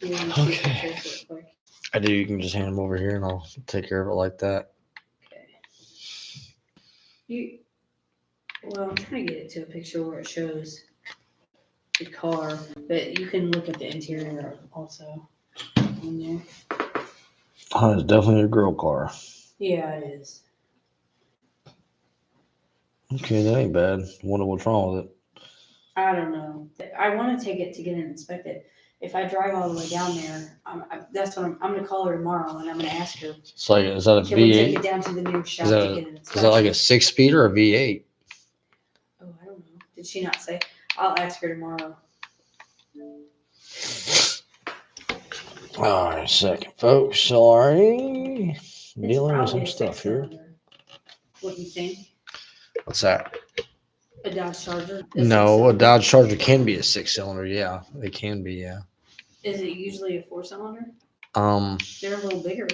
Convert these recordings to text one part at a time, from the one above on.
you want to see pictures real quick? I do. You can just hand them over here, and I'll take care of it like that. Okay. Well, I'm trying to get it to a picture where it shows the car, but you can look at the interior also in there. Oh, it's definitely a girl car. Yeah, it is. Okay, that ain't bad. Wonder what's wrong with it. I don't know. I want to take it to get it inspected. If I drive all the way down there, that's what I'm going to call her tomorrow and I'm going to ask her. It's like, is that a Can we take V8? it down to the new shop Is to that, get an is inspection? that like a 6-speed or a V8? Oh, I don't know. Did she not say? I'll ask her tomorrow. All right, second, folks. Sorry. Dealing with some probably a stuff here. six-cylinder. What do you think? What's that? A Dodge Charger? No, a Dodge Charger can be a 6-cylinder. Yeah, they can be. Yeah. Is it usually a 4-cylinder? They're a little bigger.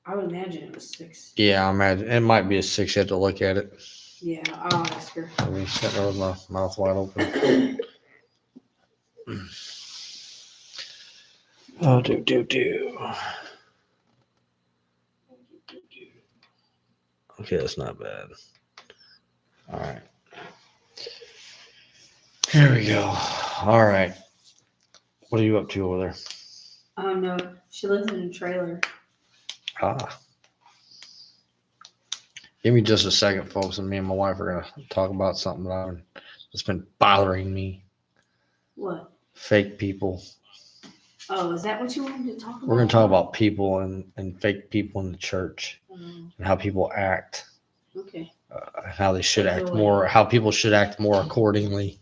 I would imagine it was 6. Yeah, I imagine it might be a 6. You have to look at it. Yeah, I'll ask her. I'll be sitting there with my mouth wide open. Oh, do. Okay, that's not bad. All right. Here we go. All right. What are you up to over there? Oh, no. She lives in a trailer. Ah. Give me just a second, folks, and me and my wife are going to talk about something that's been bothering me. What? Fake people. Oh, is that what you wanted to talk about? We're going to talk about people and fake people in the church and how people act. Okay. How they should act more, how people should act more accordingly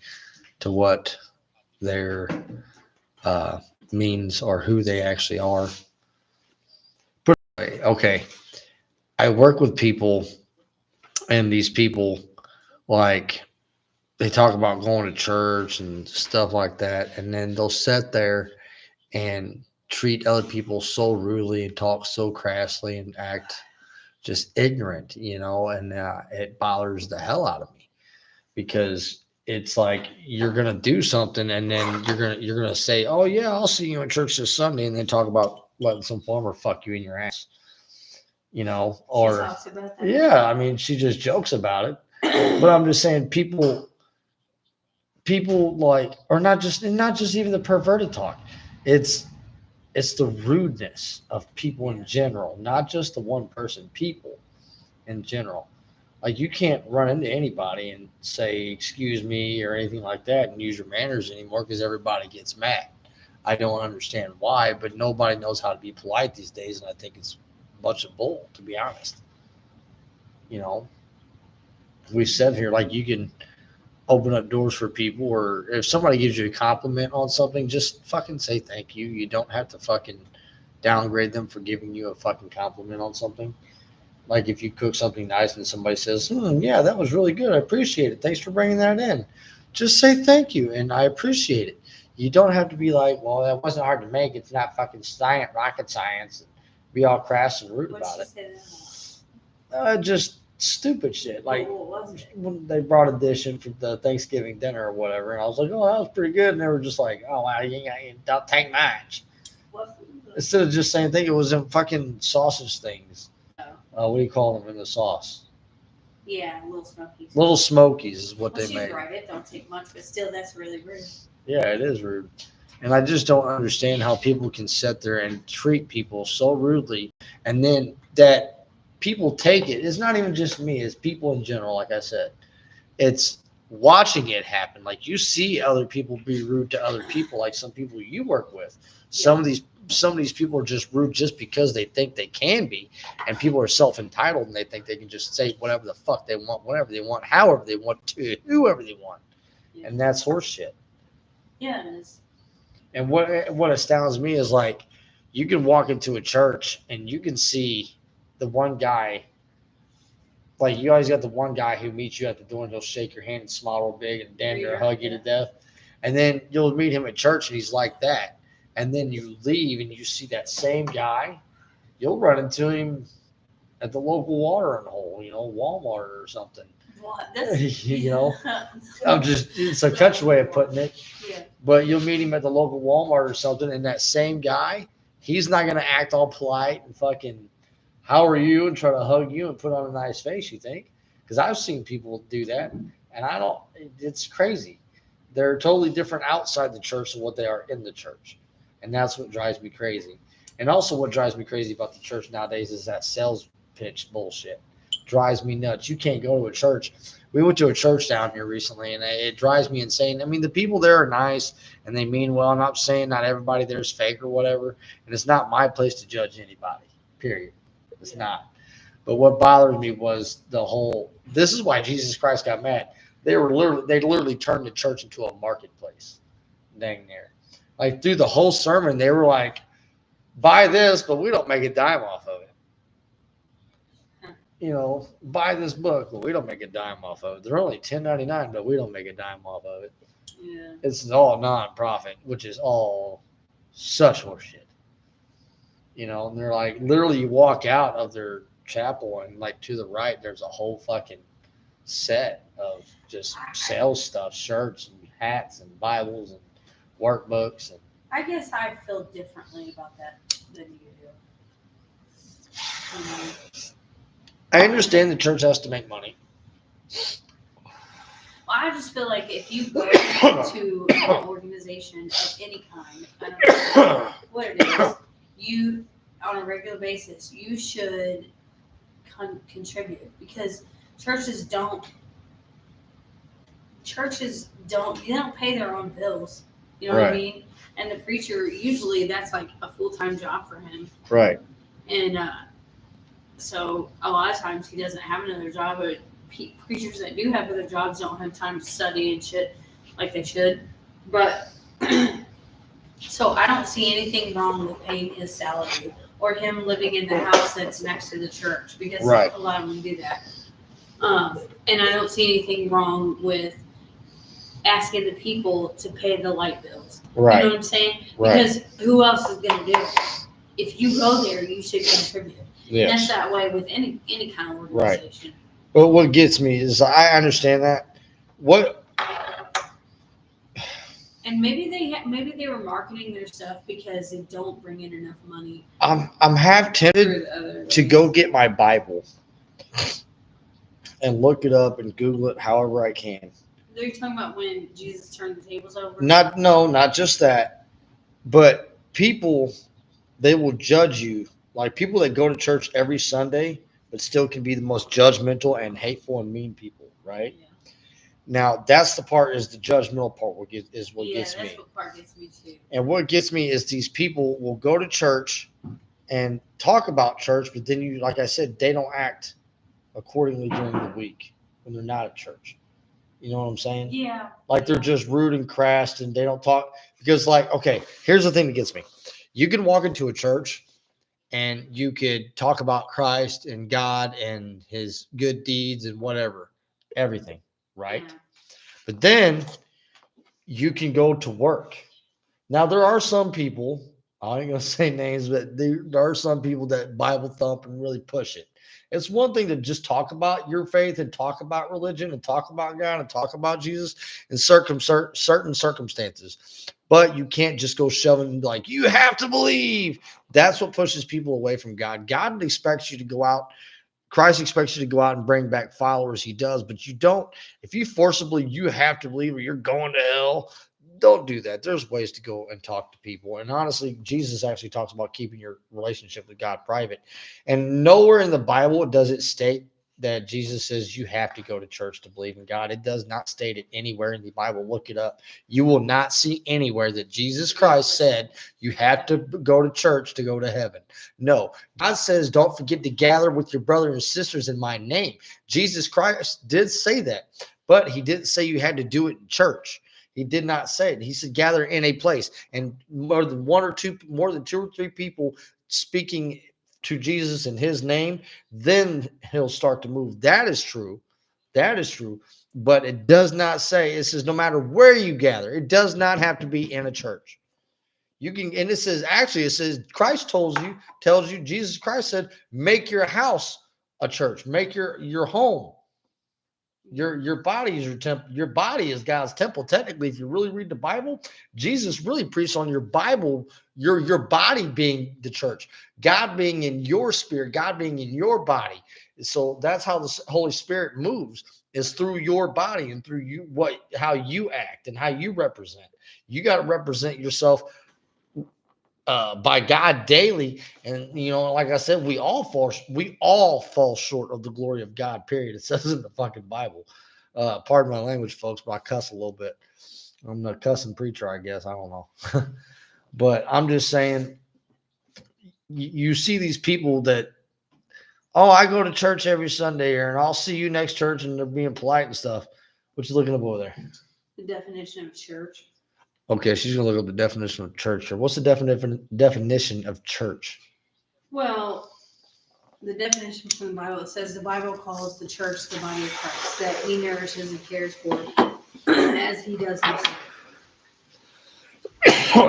to what their means or who they actually are. Okay. I work with people, and these people, like, they talk about going to church and stuff like that, and then they'll sit there and treat other people so rudely and talk so crassly and act just ignorant, and it bothers the hell out of me because it's like you're gonna do something and then you're gonna say, "Oh yeah, I'll see you in church this Sunday," and then talk about letting some farmer fuck you in your ass, or she talks about that. Yeah, I mean, she just jokes about it, but I'm just saying people like, or not just even the perverted talk. It's the rudeness of people in general, not just the one person, people in general. Like, you can't run into anybody and say, "Excuse me," or anything like that and use your manners anymore because everybody gets mad. I don't understand why, but nobody knows how to be polite these days. And I think it's a bunch of bull, to be honest. We said here, like, you can open up doors for people, or if somebody gives you a compliment on something, just fucking say thank you. You don't have to fucking downgrade them for giving you a fucking compliment on something. Like, if you cook something nice and somebody says, yeah, that was really good, I appreciate it, thanks for bringing that in, just say thank you and I appreciate it. You don't have to be like, well, that wasn't hard to make, it's not fucking rocket science, and be all crass and rude about it. Just stupid shit. Like, when they brought a dish in for the Thanksgiving dinner or whatever, and I was like, "Oh, that was pretty good," and they were just like, "Oh, wow, you don't take much." Instead of just saying, "I think it was in fucking sausage things." What do you call them in the sauce? Yeah, little smokies. Little smokies is what they she's made. Right, it don't take much, but still, that's really rude. Yeah, it is rude. And I just don't understand how people can sit there and treat people so rudely, and then that people take it. It's not even just me, it's people in general, like I said. It's watching it happen. Like, you see other people be rude to other people, like some people you work with. Some of these people are just rude just because they think they can be, and people are self-entitled and they think they can just say whatever the fuck they want, whatever they want, however they want, to whoever they want. And that's horseshit. Yeah, it is. And what astounds me is, like, you can walk into a church and you can see the one guy, like, you always got the one guy who meets you at the door and he'll shake your hand and smile real big and damn near hug you to death. And then you'll meet him at church and he's like that. And then you leave and you see that same guy. You'll run into him at the local watering hole, Walmart or something. What? That's, You know, I'm just, it's a country way of putting it. Yeah. But you'll meet him at the local Walmart or something, and that same guy, he's not going to act all polite and fucking, how are you, and try to hug you and put on a nice face, you think? Because I've seen people do that, and I don't, it's crazy. They're totally different outside the church than what they are in the church. And that's what drives me crazy. And also, what drives me crazy about the church nowadays is that sales pitch bullshit. Drives me nuts. You can't go to a church. We went to a church down here recently, and it drives me insane. I mean, the people there are nice and they mean well. I'm not saying not everybody there is fake or whatever, and it's not my place to judge anybody. Period. It's not. But what bothered me was the whole. This is why Jesus Christ got mad. They literally turned the church into a marketplace. Dang near. Like through the whole sermon, they were like, "Buy this, but we don't make a dime off of it." You know, buy this book, but we don't make a dime off of it. They're only $10.99, but we don't make a dime off of it. Yeah. It's all non-profit, which is all such horseshit. You know, and they're like, literally, you walk out of their chapel and like to the right, there's a whole fucking set of just sales stuff, shirts and hats and Bibles and workbooks. And I guess I feel differently about that than you do. I understand the church has to make money. Well, I just feel like if you go to an organization of any kind, I don't know what it is, you, on a regular basis, you should contribute, because churches don't, they don't pay their own bills. You know what I Right. mean? And the preacher, usually that's like a full-time job for him. Right. And so a lot of times he doesn't have another job, but preachers that do have other jobs don't have time to study and shit like they should. But so I don't see anything wrong with paying his salary or him living in the house that's next to the church, because Right. a lot of them do that. And I don't see anything wrong with asking the people to pay the light bills. Right. You know what I'm saying? Right. Because who else is going to do it? If you go there, you should contribute. And that's Yes. that way with any kind of organization. But what gets me is I understand that. What And maybe they were marketing their stuff because they don't bring in enough money I'm half for tempted the other to ways. go get my Bible and look it up and Google it however I can. They're talking about when Jesus turned the tables over. Not just that, but people, they will judge you. Like people that go to church every Sunday, but still can be the most judgmental and hateful and mean people, right? Yeah. Now that's the part, is the judgmental part what Yeah, gets that's me. what part gets me too. And what gets me is these people will go to church and talk about church, but then you, like I said, they don't act accordingly during the week when they're not at church. You know what I'm saying? Yeah. Like they're just rude and crass and they don't talk, because like, okay, here's the thing that gets me. You can walk into a church and you could talk about Christ and God and his good deeds and whatever, everything, right? Yeah. But then you can go to work. Now there are some people, I ain't gonna say names, but there are some people that Bible thump and really push it. It's one thing to just talk about your faith and talk about religion and talk about God and talk about Jesus in certain circumstances, but you can't just go shoving like you have to believe. That's what pushes people away from God. God expects you to go out. Christ expects you to go out and bring back followers. He does, but you don't. If you forcibly, you have to believe or you're going to hell. Don't do that. There's ways to go and talk to people. And honestly, Jesus actually talks about keeping your relationship with God private. And nowhere in the Bible does it state that Jesus says you have to go to church to believe in God. It does not state it anywhere in the Bible. Look it up. You will not see anywhere that Jesus Christ said you have to go to church to go to heaven. No, God says don't forget to gather with your brothers and sisters in my name. Jesus Christ did say that, but he didn't say you had to do it in church. He did not say it. He said gather in a place, and more than two or three people speaking to Jesus in his name, then he'll start to move. That is true. That is true. But it does not say, it says no matter where you gather, it does not have to be in a church. You can, and it says Christ tells you, Jesus Christ said, make your house a church, make your home Your body is your temple. Your body is God's temple. Technically, if you really read the Bible, Jesus really preached on your Bible, your body being the church, God being in your spirit, God being in your body. So that's how the Holy Spirit moves, is through your body and through you, how you act and how you represent. You got to represent yourself by God daily. And like I said, we all fall short of the glory of God, period. It says in the fucking Bible. Pardon my language, folks, but I cuss a little bit. I'm the cussing preacher, I guess. I don't know. But I'm just saying, you see these people that, oh, I go to church every Sunday here and I'll see you next church, and they're being polite and stuff. What you looking up over there? The definition of church. Okay, she's gonna look up the definition of church. Or what's the definition of church? Well, the definition from the Bible, it says the Bible calls the church the body of Christ, that he nourishes and cares for as he does himself.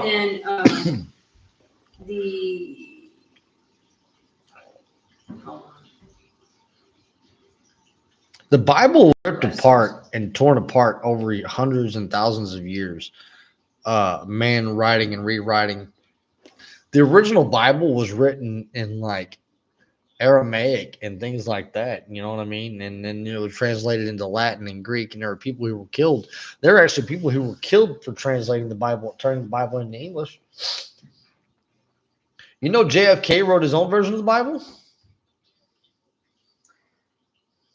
And hold on. The Bible was ripped apart and torn apart over hundreds and thousands of years. Man writing and rewriting. The original Bible was written in like Aramaic and things like that. You know what I mean? And then translated into Latin and Greek. And there were people who were killed. There are actually people who were killed for translating the Bible, turning the Bible into English. JFK wrote his own version of the Bible?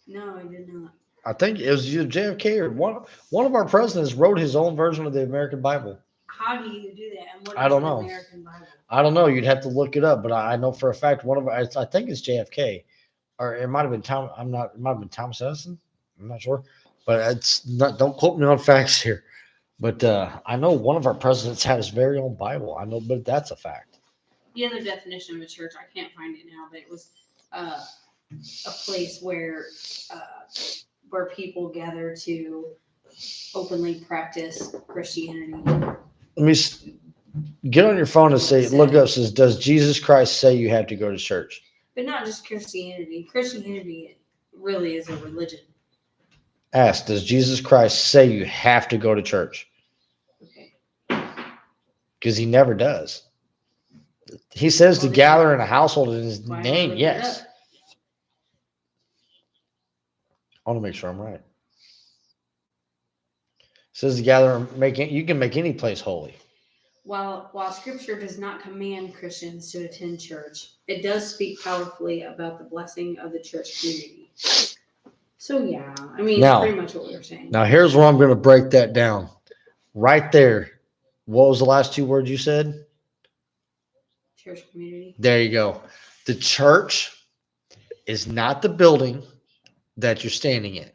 No, I did not. I think it was either JFK or one of our presidents wrote his own version of the American Bible. How do you do that? And what is I don't the know. American Bible? I don't know. You'd have to look it up, but I know for a fact I think it's JFK, or it might have been Tom. It might have been Thomas Edison. I'm not sure, but it's not. Don't quote me on facts here. But I know one of our presidents had his very own Bible. I know, but that's a fact. The other definition of a church, I can't find it now, but it was a place where people gather to openly practice Christianity. Let me get on your phone and look up. Says, does Jesus Christ say you have to go to church? But not just Christianity. Christianity really is a religion. Ask, does Jesus Christ say you have to go to church? Okay. Because he never does. He says to gather in a household in his name. Yes. I want to make sure I'm right. It says to gather and you can make any place holy. While Scripture does not command Christians to attend church, it does speak powerfully about the blessing of the church community. So yeah, I mean, it's pretty much what we were saying. Now here's where I'm going to break that down. Right there. What was the last two words you said? Church community. There you go. The church is not the building that you're standing in.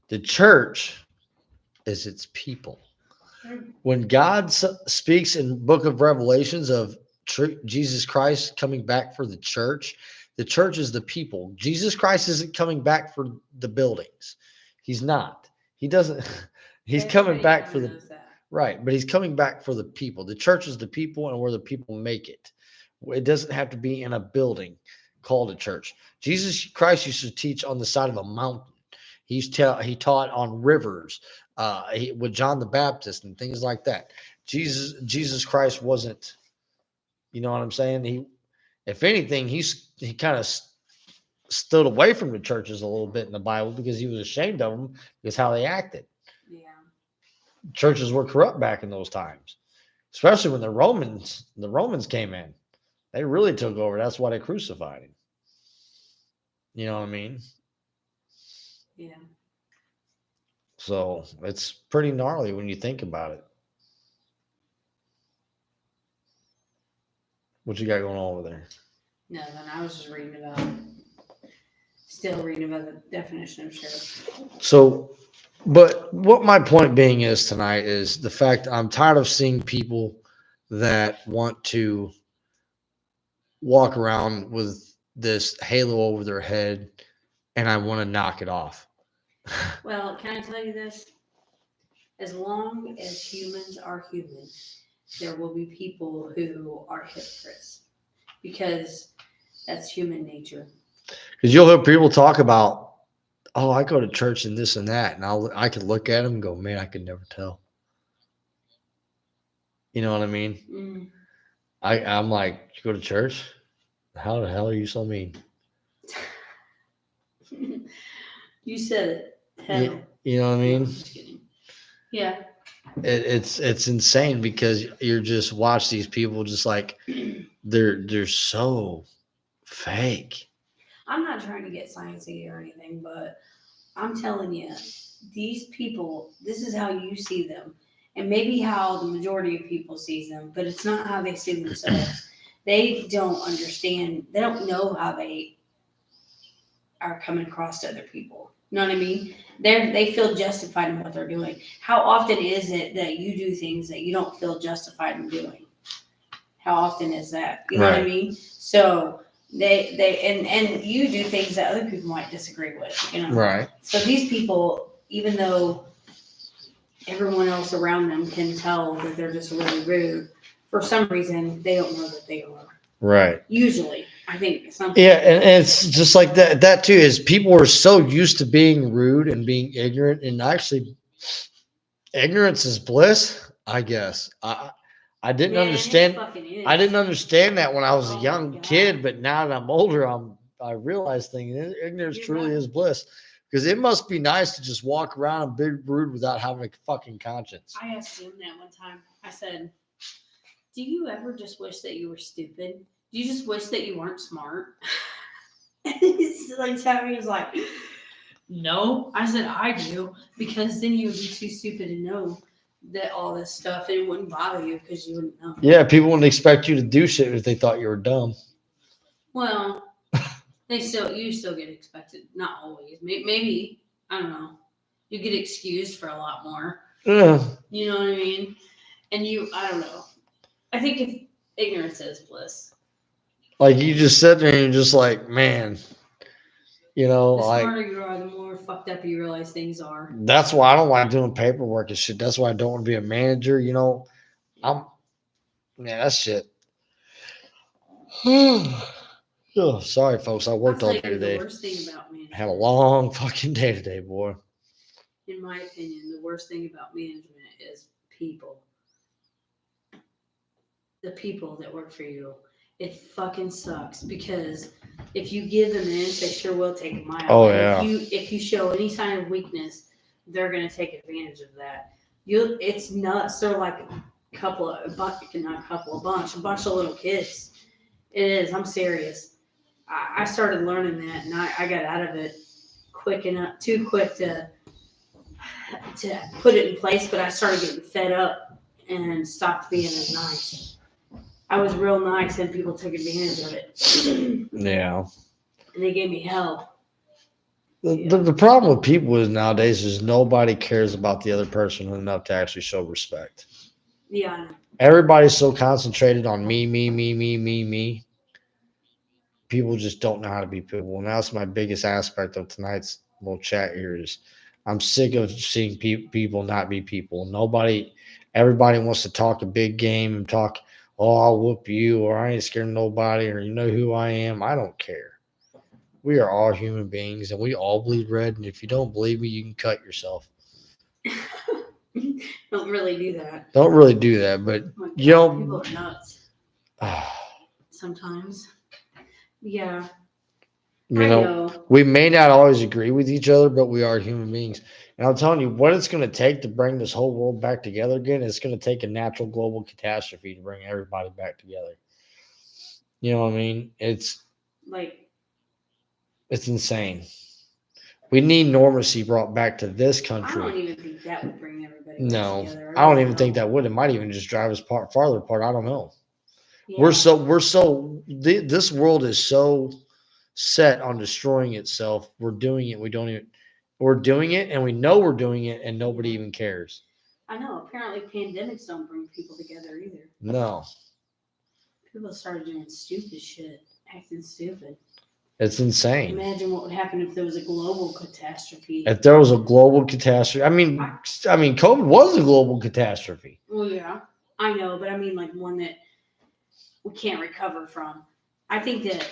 The church is its people. When God speaks in book of Revelations of Jesus Christ coming back for the church is the people. Jesus Christ isn't coming back for the buildings. He's not. He doesn't. He's coming back for the right, but he's coming back for the people. The church is the people, and where the people make it. It doesn't have to be in a building called a church. Jesus Christ used to teach on the side of a mountain. He taught on rivers with John the Baptist and things like that. Jesus Christ wasn't, you know what I'm saying? If anything, he kind of stood away from the churches a little bit in the Bible because he was ashamed of them because how they acted. Yeah. Churches were corrupt back in those times, especially when the Romans came in. They really took over. That's why they crucified him. You know what I mean? Yeah. So it's pretty gnarly when you think about it. What you got going on over there? Nothing. I was just still reading about the definition of church. So, but what my point being is tonight is the fact I'm tired of seeing people that want to walk around with this halo over their head, and I want to knock it off. Well, can I tell you this? As long as humans are human, there will be people who are hypocrites because that's human nature. Because you'll hear people talk about, oh, I go to church and this and that, and I could look at them and go, man, I could never tell. You know what I mean? Mm. I'm like, you go to church? How the hell are you so mean? You said it. Hell. You know what I No, mean? I'm just kidding. Yeah. It's insane because you're just watch these people just like they're so fake. I'm not trying to get sciencey or anything, but I'm telling you, these people, this is how you see them. And maybe how the majority of people sees them, but it's not how they see themselves. They don't understand. They don't know how they are coming across to other people. You know what I mean? They feel justified in what they're doing. How often is it that you do things that you don't feel justified in doing? How often is that? You know what I Right. mean? So and you do things that other people might disagree with, you know. Right. So these people, even though everyone else around them can tell that they're just really rude, for some reason they don't know that they are. Right. Usually, I think some. Yeah, and it's just like that too is people are so used to being rude and being ignorant, and actually ignorance is bliss, I guess. I didn't Man, it understand fucking is. I didn't understand that when I was Oh a my young God. kid, but now that I'm older, I realize things. Ignorance You're truly right. is bliss. Because it must be nice to just walk around and be rude without having a fucking conscience. I asked Jim that one time. I said, "Do you ever just wish that you were stupid? Do you just wish that you weren't smart?" And he's like, he was like, "No." I said, "I do, because then you would be too stupid to know that all this stuff, and it wouldn't bother you because you wouldn't know." Yeah, people wouldn't expect you to do shit if they thought you were dumb. Well, you still get expected. Not always. Maybe I don't know. You get excused for a lot more. Yeah. You know what I mean? And I don't know. I think if ignorance is bliss. Like you just sit there and you're just like, man, The like smarter you are, the more fucked up you realize things are. that's why I don't like doing paperwork and shit. That's why I don't want to be a manager. I'm man, that shit. Oh, sorry, folks. I I'll worked tell all you day the today. worst thing about management. Had a long fucking day today, boy. In my opinion, the worst thing about management is people. The people that work for you. It fucking sucks because if you give them an inch, they sure will take a mile. Oh, And yeah. If you show any sign of weakness, they're gonna take advantage of that. It's nuts. They're like a bunch of little kids. It is. I'm serious. I started learning that, and I got out of it too quick to put it in place. But I started getting fed up and stopped being as nice. I was real nice, and people took advantage of it, Yeah. and they gave me hell. The problem with people is nowadays is nobody cares about the other person enough to actually show respect. Yeah, I know. Everybody's so concentrated on me, me, me, me, me, me. People just don't know how to be people. And that's my biggest aspect of tonight's little chat here is I'm sick of seeing people not be people. Everybody wants to talk a big game and talk, oh, I'll whoop you, or I ain't scared of nobody, or you know who I am. I don't care. We are all human beings and we all bleed red. And if you don't believe me, you can cut yourself. Don't really do that. Don't really do that, but Oh my God, you know, people are nuts sometimes. Yeah, you I know, know. we may not always agree with each other, but we are human beings. And I'm telling you, what it's going to take to bring this whole world back together again, it's going to take a natural global catastrophe to bring everybody back together. You know what I mean? It's Like, insane. We need normalcy brought back to this I country. don't even think that would bring everybody back No, together. I don't really even think that would. It might even just drive us farther apart. I don't know. Yeah. This world is so set on destroying itself. We're doing it. We're doing it and we know we're doing it and nobody even cares. I know. Apparently, pandemics don't bring people together either. No, People started doing stupid shit, acting stupid. it's insane. Imagine what would happen if there was a global catastrophe. If there was a global catastrophe, I mean, COVID was a global catastrophe. Well, yeah, I know, but I mean, like one that we can't recover from. I think that,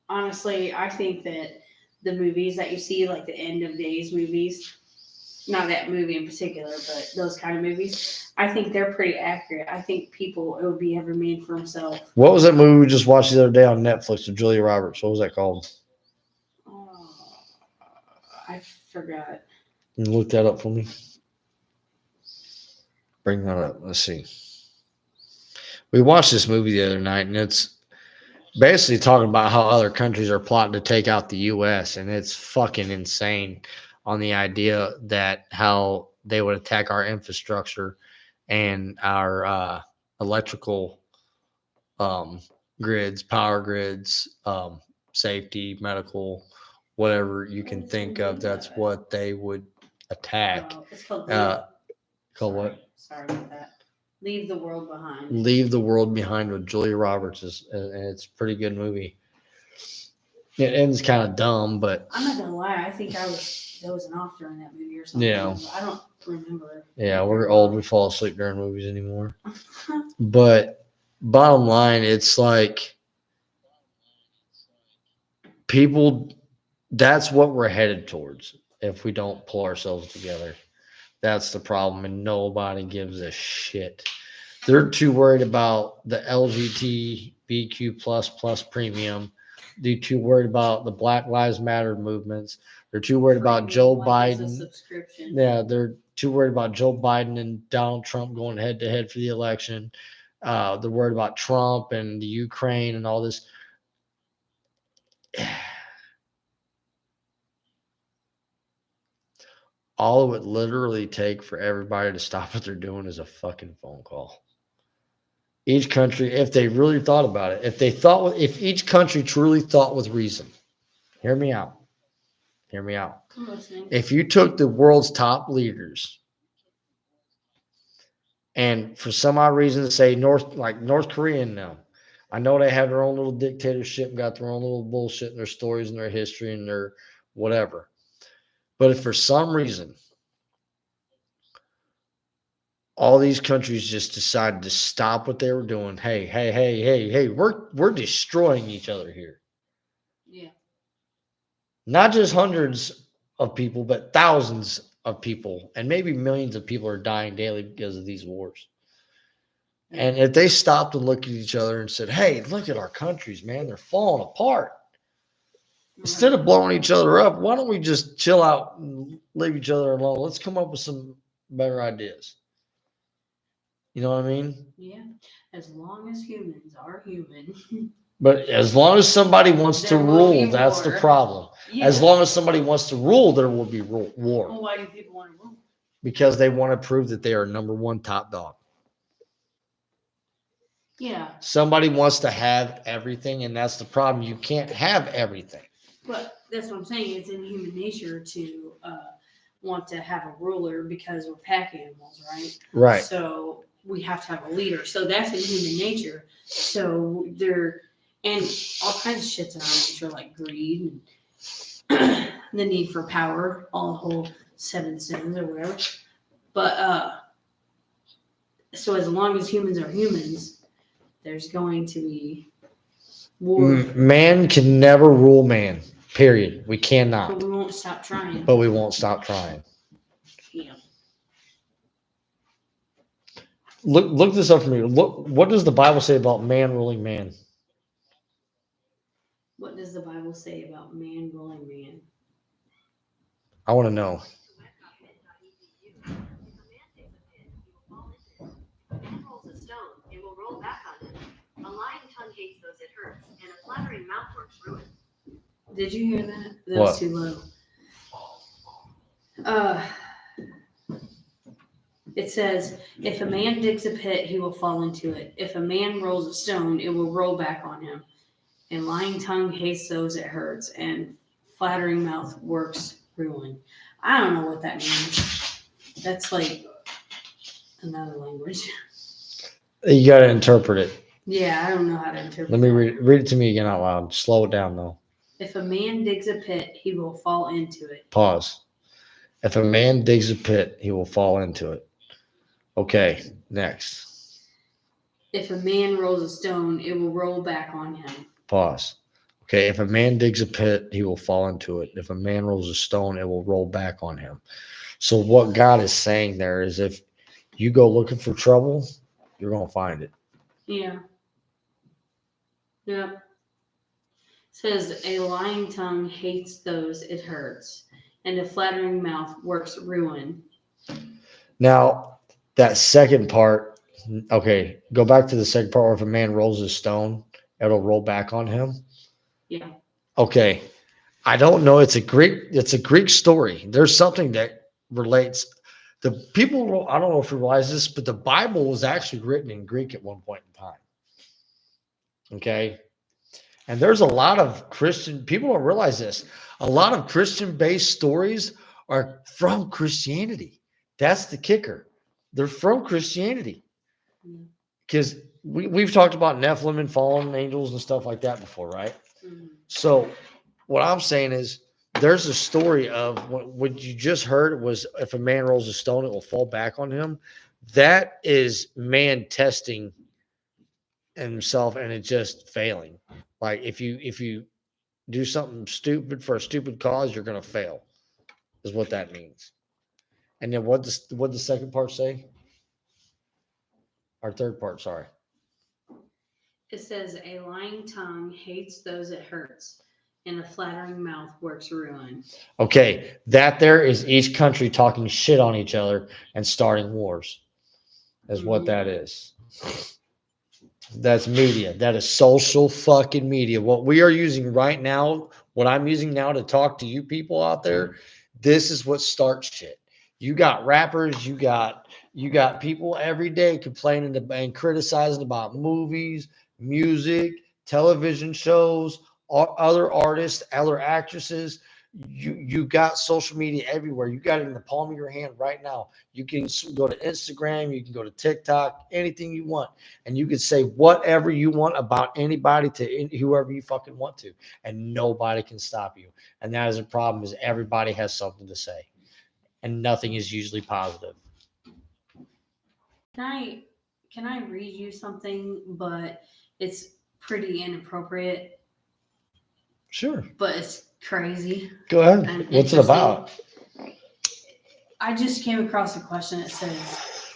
honestly, I think that the movies that you see, like the end of days movies. Not that movie in particular, but those kind of movies. I think they're pretty accurate. I think people it would be ever made for himself. What was that movie we just watched the other day on Netflix with Julia Roberts? What was that called? Oh, I forgot. Can you look that up for me? Bring that up. Let's see. We watched this movie the other night, and it's basically talking about how other countries are plotting to take out the U.S., and it's fucking insane on the idea that how they would attack our infrastructure and our electrical grids, power grids, safety, medical, whatever you can think of. That's what they would attack. It's called Called what? Sorry about that. Leave the World Behind. Leave the World Behind with Julia Roberts and it's a pretty good movie. It ends kind of dumb, but I'm not gonna lie. I think there was an off during that movie or something. Yeah. I don't remember. yeah, we're old. We fall asleep during movies anymore. But bottom line, it's like people, that's what we're headed towards if we don't pull ourselves together. That's the problem, and nobody gives a shit. They're too worried about the LGBTQ plus premium. They're too worried about the Black Lives Matter movements. They're too worried about Joe Biden. Subscription. Yeah, they're too worried about Joe Biden and Donald Trump going head to head for the election. They're worried about Trump and the Ukraine and all this. All it would literally take for everybody to stop what they're doing is a fucking phone call. Each country, if they really thought about it, if each country truly thought with reason, hear me out. Hear me out. I'm listening. If you took the world's top leaders and for some odd reason say North Korea now, I know they have their own little dictatorship and got their own little bullshit in their stories and their history and their whatever. But if for some reason all these countries just decided to stop what they were doing, hey, we're destroying each other here. Yeah. Not just hundreds of people, but thousands of people, and maybe millions of people are dying daily because of these wars. And if they stopped and looked at each other and said, hey, look at our countries, man, they're falling apart. Instead of blowing each other up, why don't we just chill out and leave each other alone? Let's come up with some better ideas. You know what I mean? Yeah. As long as humans are human. But as long as somebody wants to There will be rule, that's the war. problem. Yeah. As long as somebody wants to rule, there will be war. Well, why do people want to rule? Because they want to prove that they are number one top dog. Yeah. Somebody wants to have everything, and that's the problem. You can't have everything. But that's what I'm saying. It's in human nature to want to have a ruler because we're pack animals, right? Right. So we have to have a leader. So that's in human nature. So and all kinds of shit's in our nature, like greed and the need for power, all the whole 7 sins or whatever. But so as long as humans are humans, there's going to be war. Man can never rule man. Period. We cannot. But we won't stop trying. But we won't stop trying. Yeah. Look this up for me. What does the Bible say about man ruling man? What does the Bible say about man ruling man? I want to know. Man rolls a stone, it will roll back on him. A lying tongue hates those it hurts, and a flattering mouth works ruin. Did you hear that? That What? was too low. It says, if a man digs a pit, he will fall into it. If a man rolls a stone, it will roll back on him. And lying tongue hates those it hurts, and flattering mouth works ruin. I don't know what that means. That's like another language. You got to interpret it. Yeah, I don't know how to interpret Let me that. read it to me again out loud. Slow it down though. If a man digs a pit, he will fall into it. Pause. If a man digs a pit, he will fall into it. Okay, next. If a man rolls a stone, it will roll back on him. Pause. Okay, if a man digs a pit, he will fall into it. If a man rolls a stone, it will roll back on him. So what God is saying there is if you go looking for trouble, you're going to find it. Yeah. Yep. Says a lying tongue hates those it hurts, and a flattering mouth works ruin. Now, that second part, okay, go back to the second part where if a man rolls a stone, it'll roll back on him. Yeah. Okay. I don't know. It's a Greek story. There's something that relates. The people, I don't know if you realize this, but the Bible was actually written in Greek at one point in time. Okay. And there's a lot of Christian, people don't realize this. A lot of Christian based stories are from Christianity. That's the kicker. They're from Christianity. Because we've talked about Nephilim and fallen angels and stuff like that before, right? Mm-hmm. So what I'm saying is there's a story of what you just heard was if a man rolls a stone, it will fall back on him. That is man testing himself and it just failing. Like if you do something stupid for a stupid cause, you're going to fail is what that means. And then what the second part say? Our third part, sorry. It says a lying tongue hates those it hurts, and a flattering mouth works ruin. Okay, that there is each country talking shit on each other and starting wars. Is what that is. That's media. That is social fucking media. What we are using right now, what I'm using now to talk to you people out there, this is what starts shit. You got rappers, you got people every day complaining and criticizing about movies, music, television shows, other artists, other actresses. You got social media everywhere. You got it in the palm of your hand right now. You can go to Instagram, you can go to TikTok, anything you want, and you can say whatever you want about anybody to whoever you fucking want to, and nobody can stop you. And that is a problem. Is everybody has something to say, and nothing is usually positive. Can I read you something, but it's pretty inappropriate, Sure. but it's crazy. Go ahead. and What's it interesting. about? I just came across a question that says,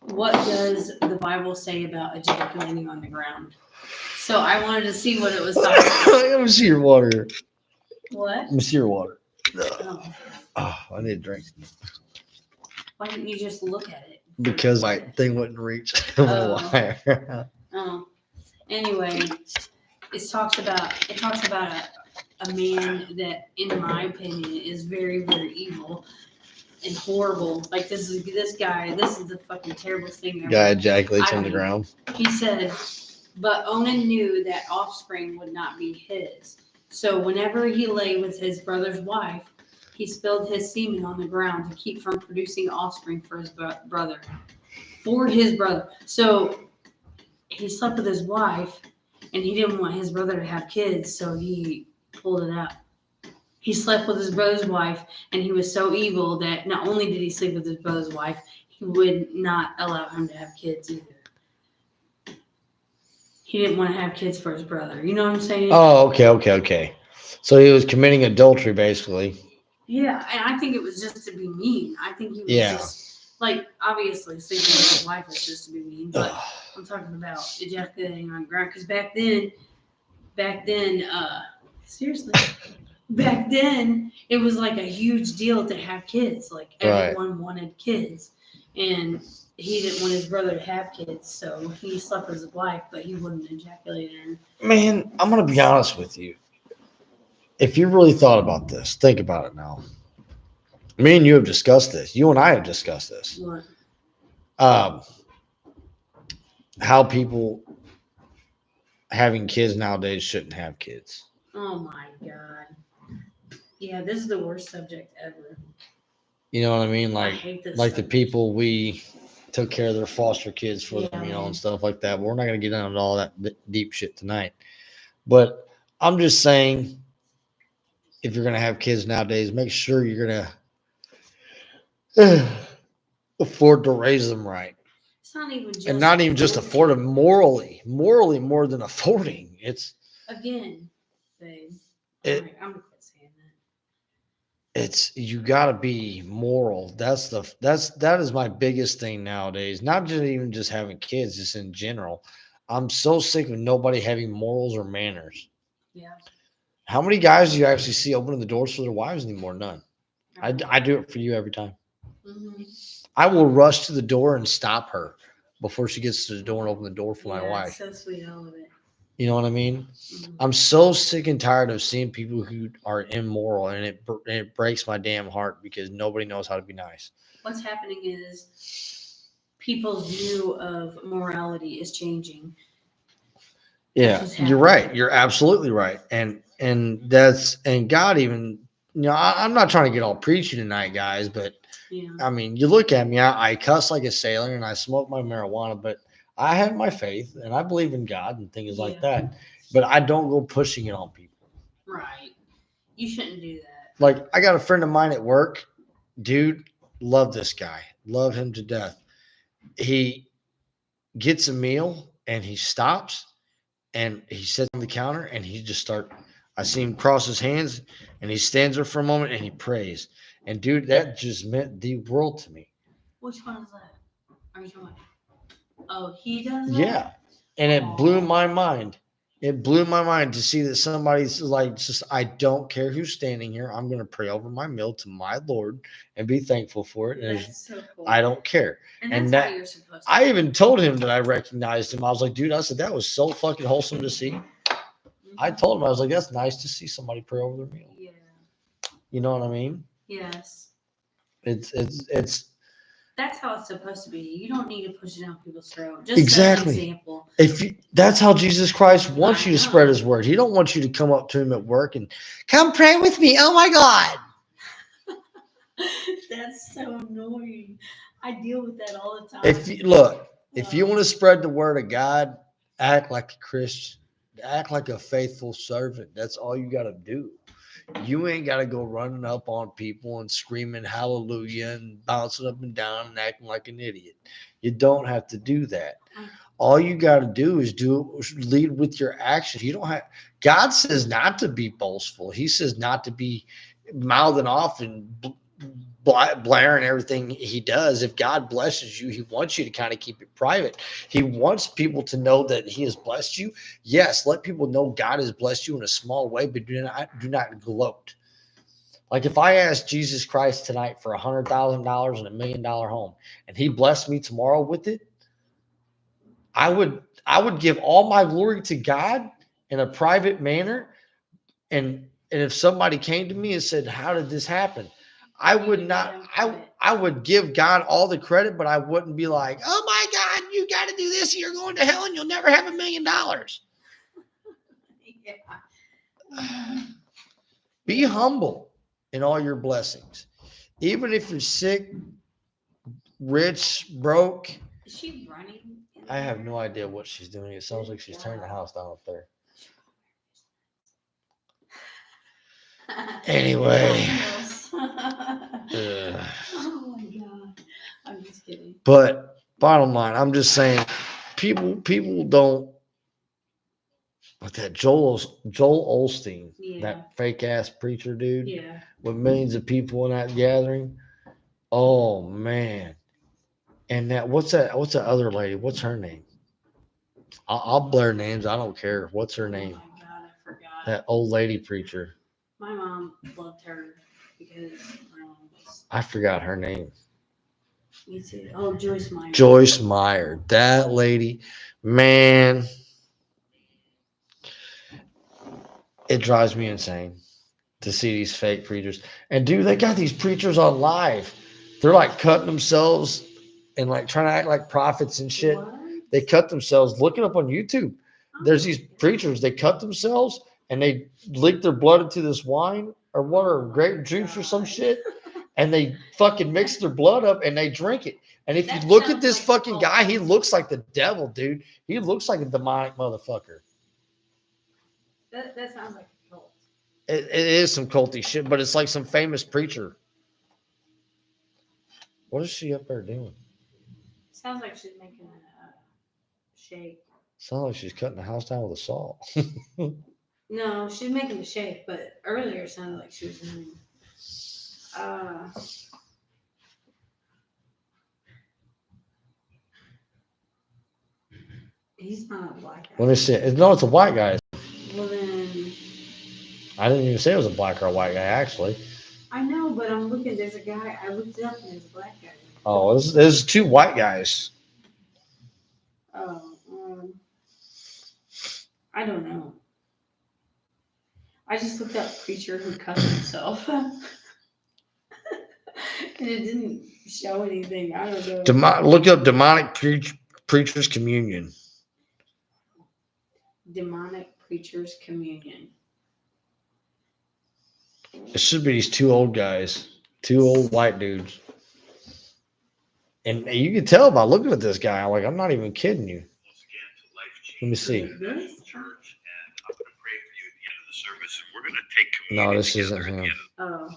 what does the Bible say about ejaculating on the ground? So I wanted to see what it was talking about. Let me see your water. What? Let me see your water. Oh, Oh, I need a drink. why didn't you just look at it? Because my thing wouldn't reach Oh. the wire. Oh, anyway, it talks about a man that, in my opinion, is very, very evil and horrible. Like this is the fucking terrible thing ever. Guy ejaculates I on the mean, ground. He said, but Onan knew that offspring would not be his. So whenever he lay with his brother's wife, he spilled his semen on the ground to keep from producing offspring for his brother. For his brother. So he slept with his wife, and he didn't want his brother to have kids, so he pulled it out. He slept with his brother's wife, and he was so evil that not only did he sleep with his brother's wife, he would not allow him to have kids either. He didn't want to have kids for his brother. You know what I'm saying? Oh, okay. So he was committing adultery, basically. Yeah, and I think it was just to be mean. I think he was just, like, obviously sleeping with his wife is just to be mean, but I'm talking about ejaculating on the ground, because back then, seriously, back then, it was like a huge deal to have kids. Like, everyone wanted kids, and he didn't want his brother to have kids, so he slept with his wife, but he wouldn't ejaculate her. Man, I'm going to be honest with you. If you really thought about this, think about it now. Me and you have discussed this. You and I have discussed this. What? How people having kids nowadays shouldn't have kids. Oh my God. Yeah, this is the worst subject ever. You know what I mean? I Like, hate this like the subject. people we took care of their foster kids for them, Yeah. and stuff like that. But we're not going to get into all that deep shit tonight. But I'm just saying, if you're going to have kids nowadays, make sure you're going to afford to raise them right. It's not even just, And not even just afford them morally more than affording. It's again, babe. It- I'm gonna quit saying that. It's you got to be moral. That is my biggest thing nowadays. Not just even just having kids, just in general. I'm so sick of nobody having morals or manners. Yeah. How many guys do you actually see opening the doors for their wives anymore? None. I do it for you every time. Mm-hmm. I will rush to the door and stop her before she gets to the door and open the door for my wife. So sweet, all of it. You know what I mean? Mhm. I'm so sick and tired of seeing people who are immoral, and it breaks my damn heart because nobody knows how to be nice. What's happening is people's view of morality is changing. Yeah, what's you're happening. right. You're absolutely right. And God even, I'm not trying to get all preachy tonight, guys, but Yeah. I mean, you look at me, I cuss like a sailor and I smoke my marijuana, but I have my faith and I believe in God and things like that. But I don't go pushing it on people. Right. You shouldn't do that. Like, I got a friend of mine at work, dude, love this guy, love him to death. He gets a meal and he stops and he sits on the counter and he just I see him cross his hands and he stands there for a moment and he prays. And dude, that just meant the world to me. Which one is that? Are you talking about? Oh, he does that? Yeah. And it blew Aw. my mind. It blew my mind to see that somebody's like, just, I don't care who's standing here. I'm going to pray over my meal to my Lord and be thankful for it. And That's so cool. I don't care. and and that's how that- you're supposed to. I even told him that I recognized him. I was like, dude, I said, that was so fucking wholesome to see. I told him, I was like, that's nice to see somebody pray over their meal. Yeah. You know what I mean? Yes. It's That's how it's supposed to be. You don't need to push it down people's throat. Just Exactly. set an example. that's how Jesus Christ wants you to spread his word. He don't want you to come up to him at work and come pray with me. Oh my God. That's so annoying. I deal with that all the time. If you want to spread the word of God, act like a Christian, act like a faithful servant. That's all you got to do. You ain't got to go running up on people and screaming hallelujah and bouncing up and down and acting like an idiot. You don't have to do that. All you got to do is lead with your actions. You don't have. God says not to be boastful. He says not to be mouthing off and blaring everything he does. If God blesses you, he wants you to kind of keep it private. He wants people to know that he has blessed you. Yes, let people know God has blessed you in a small way, but do not gloat. Like if I asked Jesus Christ tonight for $100,000 and $1 million home, and he blessed me tomorrow with it, I would give all my glory to God in a private manner. And if somebody came to me and said, "How did this happen?" I would not. I would give God all the credit, but I wouldn't be like, "Oh my God, you got to do this. You're going to hell, and you'll never have $1 million." Yeah. Be humble in all your blessings, even if you're sick, rich, broke. Is she running? I have no idea what she's doing. It sounds like she's tearing the house down up there. Anyway. Oh my God. I'm just kidding. But bottom line, I'm just saying, people don't. But that Joel Osteen, Yeah. that fake ass preacher dude, Yeah. with millions of people in that gathering. Oh man! And what's that other lady? What's her name? I'll blur names. I don't care. What's her name? Oh my God, I forgot. That old lady preacher. My mom loved her because my mom was. I forgot her name. Me too. Oh, Joyce Meyer. Joyce Meyer. That lady, man. It drives me insane to see these fake preachers. And dude, they got these preachers on live. They're like cutting themselves and like trying to act like prophets and shit. What? They cut themselves. Look it up on YouTube. There's Oh, these preachers. They cut themselves and they leak their blood into this wine or what, or grape juice or some shit. And they fucking mix their blood up and they drink it. And if you That look at sounds this like fucking cult. guy, he looks like the devil, dude. He looks like a demonic motherfucker. That sounds like a cult. It is some culty shit, but it's like some famous preacher. What is she up there doing? Sounds like she's making a shake. Sounds like she's cutting the house down with a saw. No, she's making a shake, but earlier it sounded like she was moving. He's not a black guy. Let me see. No, it's a white guy. Well then, I didn't even say it was a black or a white guy, actually. I know, but I'm looking. There's a guy. I looked it up, and there's a black guy. Oh, there's two white guys. Oh, I don't know. I just looked up preacher who cut himself, and it didn't show anything. I don't know. Look up demonic preacher's communion. Demonic preacher's communion. It should be these two old guys, two old white dudes. And you can tell by looking at this guy. I'm not even kidding you. Let me see. No, this isn't him. Oh.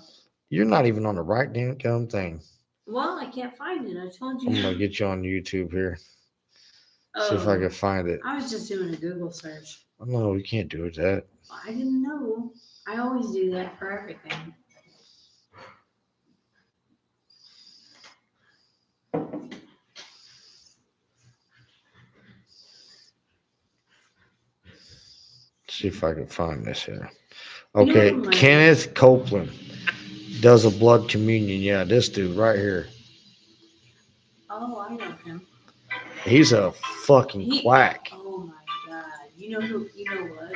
You're not even on the right damn thing. Well, I can't find it. I told you. I'm gonna get you on YouTube here. See if I can find it. I was just doing a Google search. No, you can't do that. I didn't know. I always do that for everything. See if I can find this here. Okay, You know, Kenneth Copeland does a blood communion. Yeah, this dude right here. Oh, I know him. He's a fucking quack. Oh my god! You know what?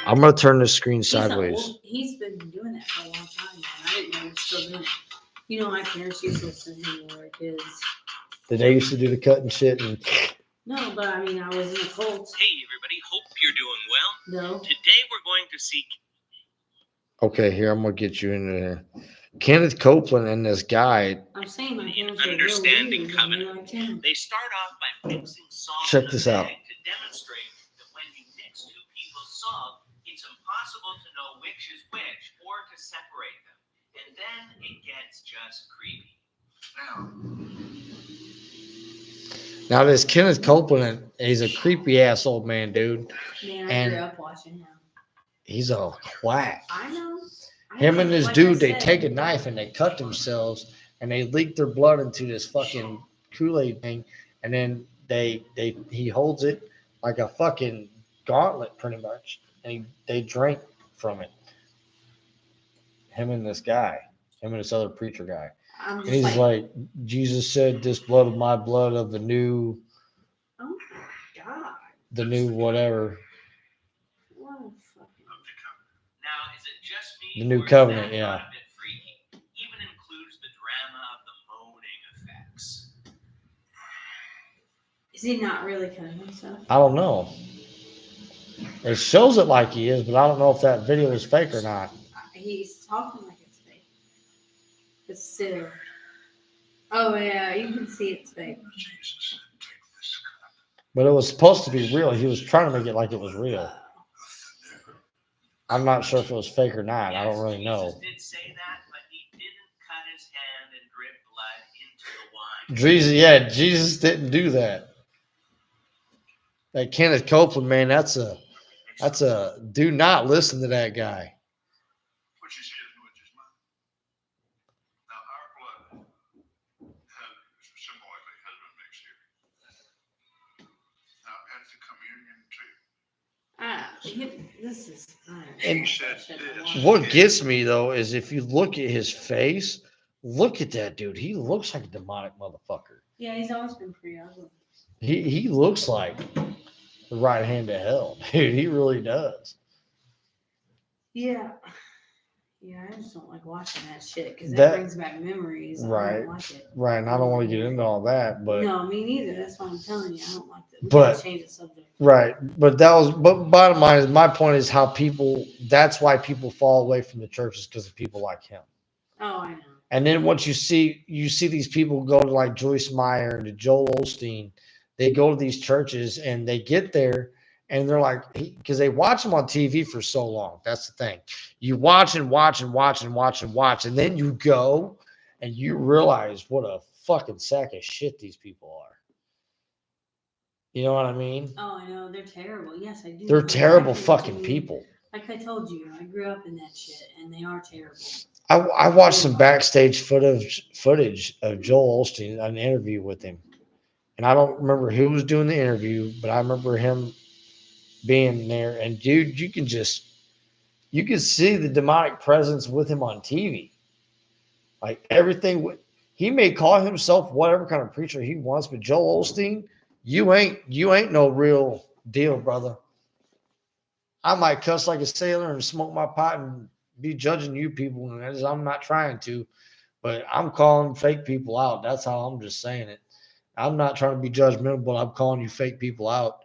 I'm gonna turn this screen He's sideways. He's been doing that for a long time now. I didn't know he was still doing it. You know, my parents used to listen to him when we were kids. Did they used to do the cutting shit and? No, but I mean, I was in a cult. Hey everybody, hope you're doing well. No. Today we're going to see. Okay, here I'm gonna get you into there. Kenneth Copeland and this guy. I'm saying my In parents were Understanding real Covenant. weird, and they liked him. They start off by mixing salt Check in a this out. bag to demonstrate that when you mix two people's salt, it's impossible to know which is which or to separate them. And then it gets just creepy. Now this Kenneth Copeland, he's a creepy ass old man, dude. Man, I And- grew up watching him. He's a quack. I know. Him and this Like I dude, they said, take a knife and they cut themselves and they leak their blood into this fucking Kool-Aid thing, and then he holds it like a fucking gauntlet pretty much, and they drink from it. Him and this other preacher guy. I'm And just he's like, Jesus said, "This blood of my blood of the new oh my god. Whatever." What a fucking. Now, is it just me? The New or is Covenant, that yeah. not a bit freaky? Even includes the drama of the moaning effects. Is he not really cutting himself? I don't know. It shows it like he is, but I don't know if that video is fake or not. He's talking like it's fake. But still. Oh yeah, you can see it's fake. But it was supposed to be real. He was trying to make it like it was real. I'm not sure if it was fake or not. I don't really know. Jesus did say that, but he didn't cut his hand and drip blood into the wine. Jesus didn't do that. That Kenneth Copeland, man, that's a do not listen to that guy. What you see is what is mine. Now our blood has symbolically has been mixed here. Now at the communion too. This is. And said this. What gets me though is if you look at his face, look at that dude. He looks like a demonic motherfucker. Yeah, he's always been pretty ugly. He looks like the right hand of hell, dude. He really does. Yeah. Yeah, I just don't like watching that shit because That- that brings back memories. I Right. don't like it. Right, and I don't want to get into all that, but No, me neither. That's why I'm telling you. I don't like that. We But- gotta change the subject. right. But bottom line is my point is how people that's why people fall away from the churches because of people like him. Oh, I know. And then once you see these people go to like Joyce Meyer and to Joel Osteen, they go to these churches and they get there and they're like, because they watch them on TV for so long. That's the thing. You watch and watch and watch and watch and watch, and then you go and you realize what a fucking sack of shit these people are. You know what I mean? Oh, I know. They're terrible. Yes, I do. They're know terrible exactly what you fucking mean. people. Like I told you, I grew up in that shit, and they are terrible. I watched some backstage footage of Joel Osteen, an interview with him. And I don't remember who was doing the interview, but I remember him being there. And dude, you can see the demonic presence with him on TV. Like everything, he may call himself whatever kind of preacher he wants, but Joel Osteen, you ain't no real deal, brother. I might cuss like a sailor and smoke my pot and be judging you people, and I'm not trying to, but I'm calling fake people out. That's how I'm just saying it. I'm not trying to be judgmental, but I'm calling you fake people out.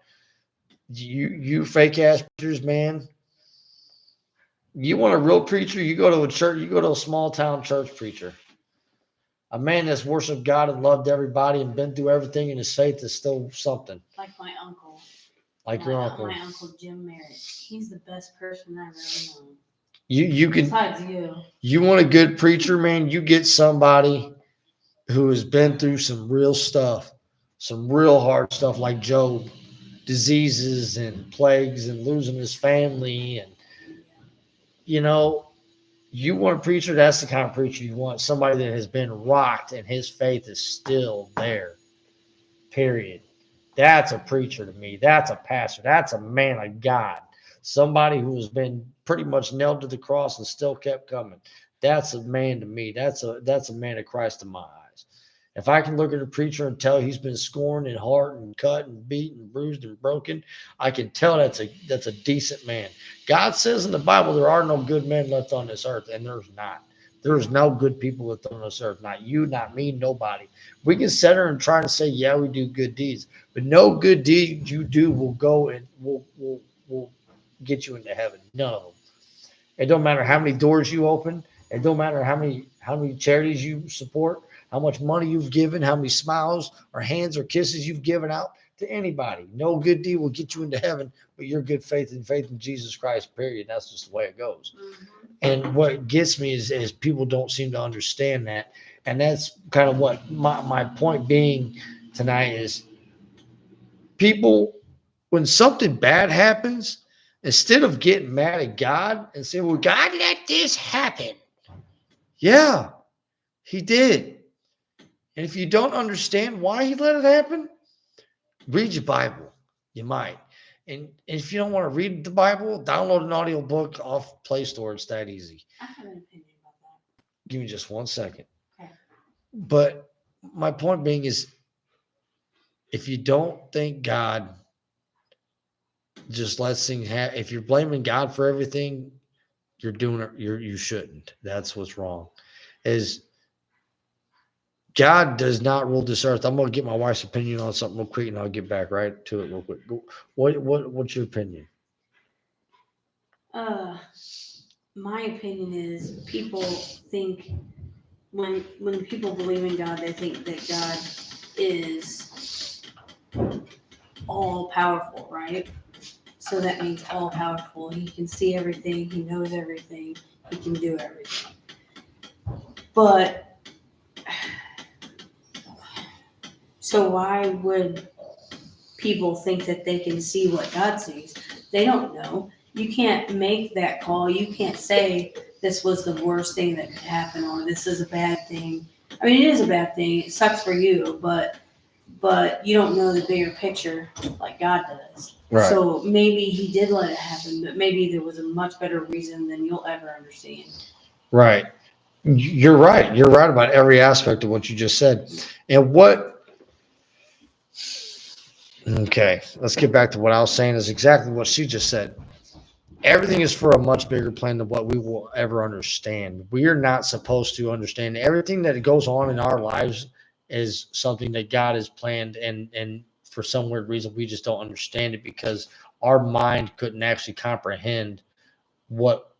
You fake ass preachers, man. You want a real preacher? You go to a church. You go to a small town church preacher. A man that's worshiped God and loved everybody and been through everything in his faith is still something. Like my uncle. Like your uncle. My uncle Jim Merritt. He's the best person I've ever known. You can. Besides you. You want a good preacher, man? You get somebody who has been through some real stuff, some real hard stuff like Job, diseases and plagues and losing his family. And, you know, you want a preacher, that's the kind of preacher you want. Somebody that has been rocked and his faith is still there, period. That's a preacher to me. That's a pastor. That's a man of God. Somebody who has been pretty much nailed to the cross and still kept coming. That's a man to me. That's a man of Christ in my eyes. If I can look at a preacher and tell he's been scorned and hurt and cut and beaten and bruised and broken, I can tell that's a decent man. God says in the Bible there are no good men left on this earth, and there's not. There's no good people left on this earth. Not you, not me, nobody. We can sit there and try to say, yeah, we do good deeds, but no good deed you do will go and will get you into heaven. None of them. It don't matter how many doors you open. It don't matter how many charities you support, how much money you've given, how many smiles or hands or kisses you've given out to anybody. No good deed will get you into heaven, but your good faith and faith in Jesus Christ, period. That's just the way it goes. Mm-hmm. And what gets me is people don't seem to understand that. And that's kind of what my point being tonight is people, when something bad happens, instead of getting mad at God and saying, well, God let this happen. Yeah, he did. And if you don't understand why he let it happen, read your Bible. You might. And if you don't want to read the Bible, download an audio book off Play Store. It's that easy. I have an opinion about that. Give me just 1 second. Okay. But my point being is, if you don't think God just lets things happen, if you're blaming God for everything, you're doing it. You shouldn't. That's what's wrong. Is God does not rule this earth. I'm going to get my wife's opinion on something real quick, and I'll get back right to it real quick. What's your opinion? My opinion is people think when people believe in God, they think that God is all powerful, right? So that means all powerful. He can see everything. He knows everything. He can do everything. But so why would people think that they can see what God sees? They don't know. You can't make that call. You can't say this was the worst thing that could happen or this is a bad thing. I mean, it is a bad thing. It sucks for you, but you don't know the bigger picture like God does. Right. So maybe he did let it happen, but maybe there was a much better reason than you'll ever understand. Right. You're right. You're right about every aspect of what you just said. And okay, let's get back to what I was saying is exactly what she just said. Everything is for a much bigger plan than what we will ever understand. We are not supposed to understand everything that goes on in our lives is something that God has planned, and for some weird reason we just don't understand it because our mind couldn't actually comprehend what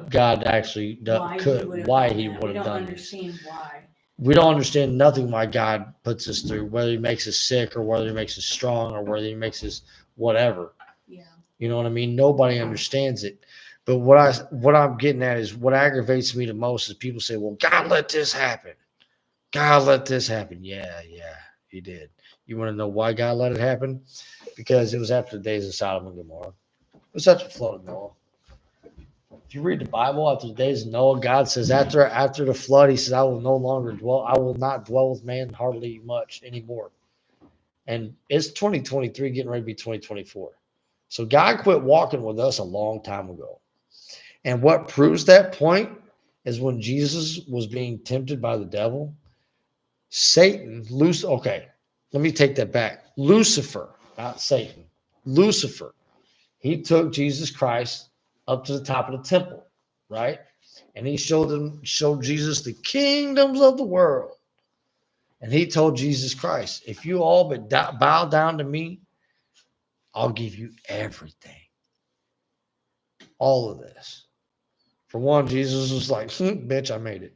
God actually why he would have done. Understand why. We don't understand nothing why God puts us through, whether he makes us sick or whether he makes us strong or whether he makes us whatever. Yeah. You know what I mean? Nobody understands it. But what I'm getting at is what aggravates me the most is people say, well, God let this happen. God let this happen. Yeah, he did. You want to know why God let it happen? Because it was after the days of Sodom and Gomorrah. What's after the flood of Noah? If you read the Bible, after the days of Noah, God says after the flood, he says, I will not dwell with man hardly much anymore. And it's 2023 getting ready to be 2024. So God quit walking with us a long time ago. And what proves that point is when Jesus was being tempted by the devil, okay, let me take that back. Lucifer, not Satan. Lucifer, he took Jesus Christ up to the top of the temple, right? And he showed Jesus the kingdoms of the world. And he told Jesus Christ, if you all but bow down to me, I'll give you everything. All of this. For one, Jesus was like, bitch, I made it.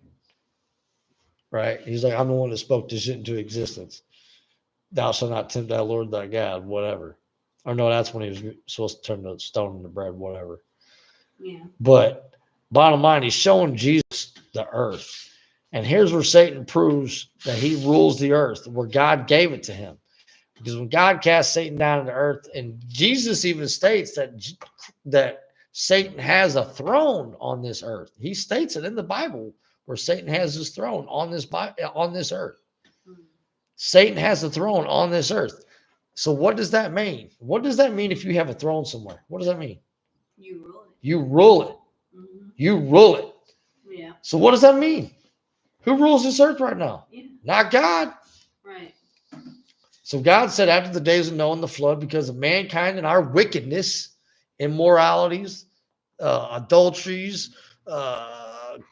Right? He's like, I'm the one that spoke this shit into existence. Thou shalt not tempt thy Lord thy God, whatever. Or no, that's when he was supposed to turn the stone into bread, whatever. Yeah. But bottom line, he's showing Jesus the earth. And here's where Satan proves that he rules the earth, where God gave it to him. Because when God cast Satan down to the earth, and Jesus even states that Satan has a throne on this earth. He states it in the Bible where Satan has his throne on this earth. Satan has a throne on this earth. So what does that mean? What does that mean if you have a throne somewhere? What does that mean? You rule it. You rule it. Mm-hmm. You rule it. Yeah. So what does that mean? Who rules this earth right now? Yeah. Not God. Right. So God said after the days of Noah and the flood, because of mankind and our wickedness, immoralities, adulteries,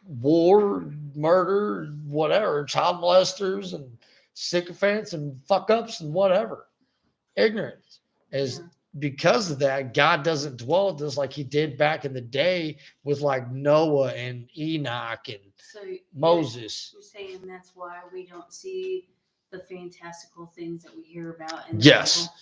war, murder, whatever, child molesters and sycophants and fuck ups and whatever, ignorance is because of that. God doesn't dwell with us like he did back in the day with like Noah and Enoch and So Moses. You're saying that's why we don't see the fantastical things that we hear about in the Yes. Bible?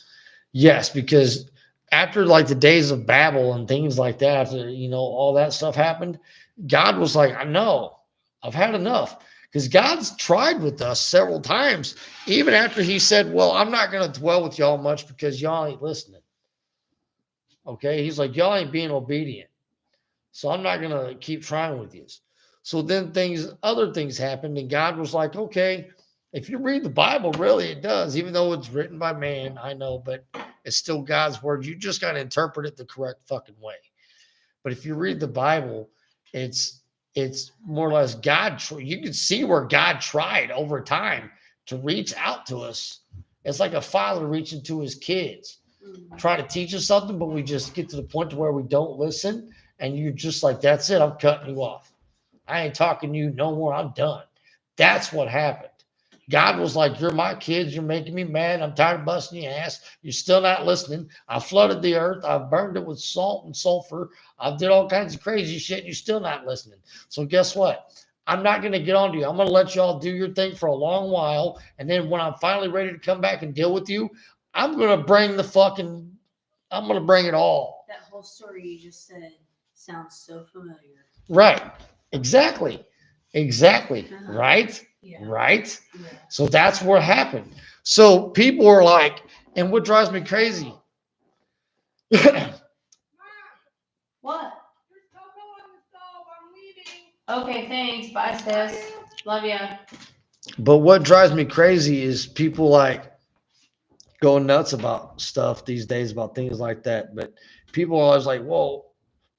Yes, because after like the days of Babel and things like that, after all that stuff happened, God was like, I know, I've had enough. Because God's tried with us several times, even after he said, well, I'm not going to dwell with y'all much because y'all ain't listening. Okay. He's like, y'all ain't being obedient. So I'm not going to keep trying with you. So then other things happened, and God was like, okay, if you read the Bible, really it does, even though it's written by man, I know, but it's still God's word. You just got to interpret it the correct fucking way. But if you read the Bible, it's more or less God. You can see where God tried over time to reach out to us. It's like a father reaching to his kids, trying to teach us something, but we just get to the point to where we don't listen. And you're just like, that's it. I'm cutting you off. I ain't talking to you no more. I'm done. That's what happened. God was like, you're my kids. You're making me mad. I'm tired of busting your ass. You're still not listening. I flooded the earth. I've burned it with salt and sulfur. I've did all kinds of crazy shit. And you're still not listening. So guess what? I'm not going to get on to you. I'm going to let y'all do your thing for a long while. And then when I'm finally ready to come back and deal with you, I'm going to bring it all. That whole story you just said sounds so familiar. Right. Exactly. Uh-huh. Right. Yeah. Right. Yeah. So that's what happened. So people are like, and what drives me crazy. What? Okay, thanks. Bye, sis. Love ya. But what drives me crazy is people like going nuts about stuff these days, about things like that. But people are always like, well,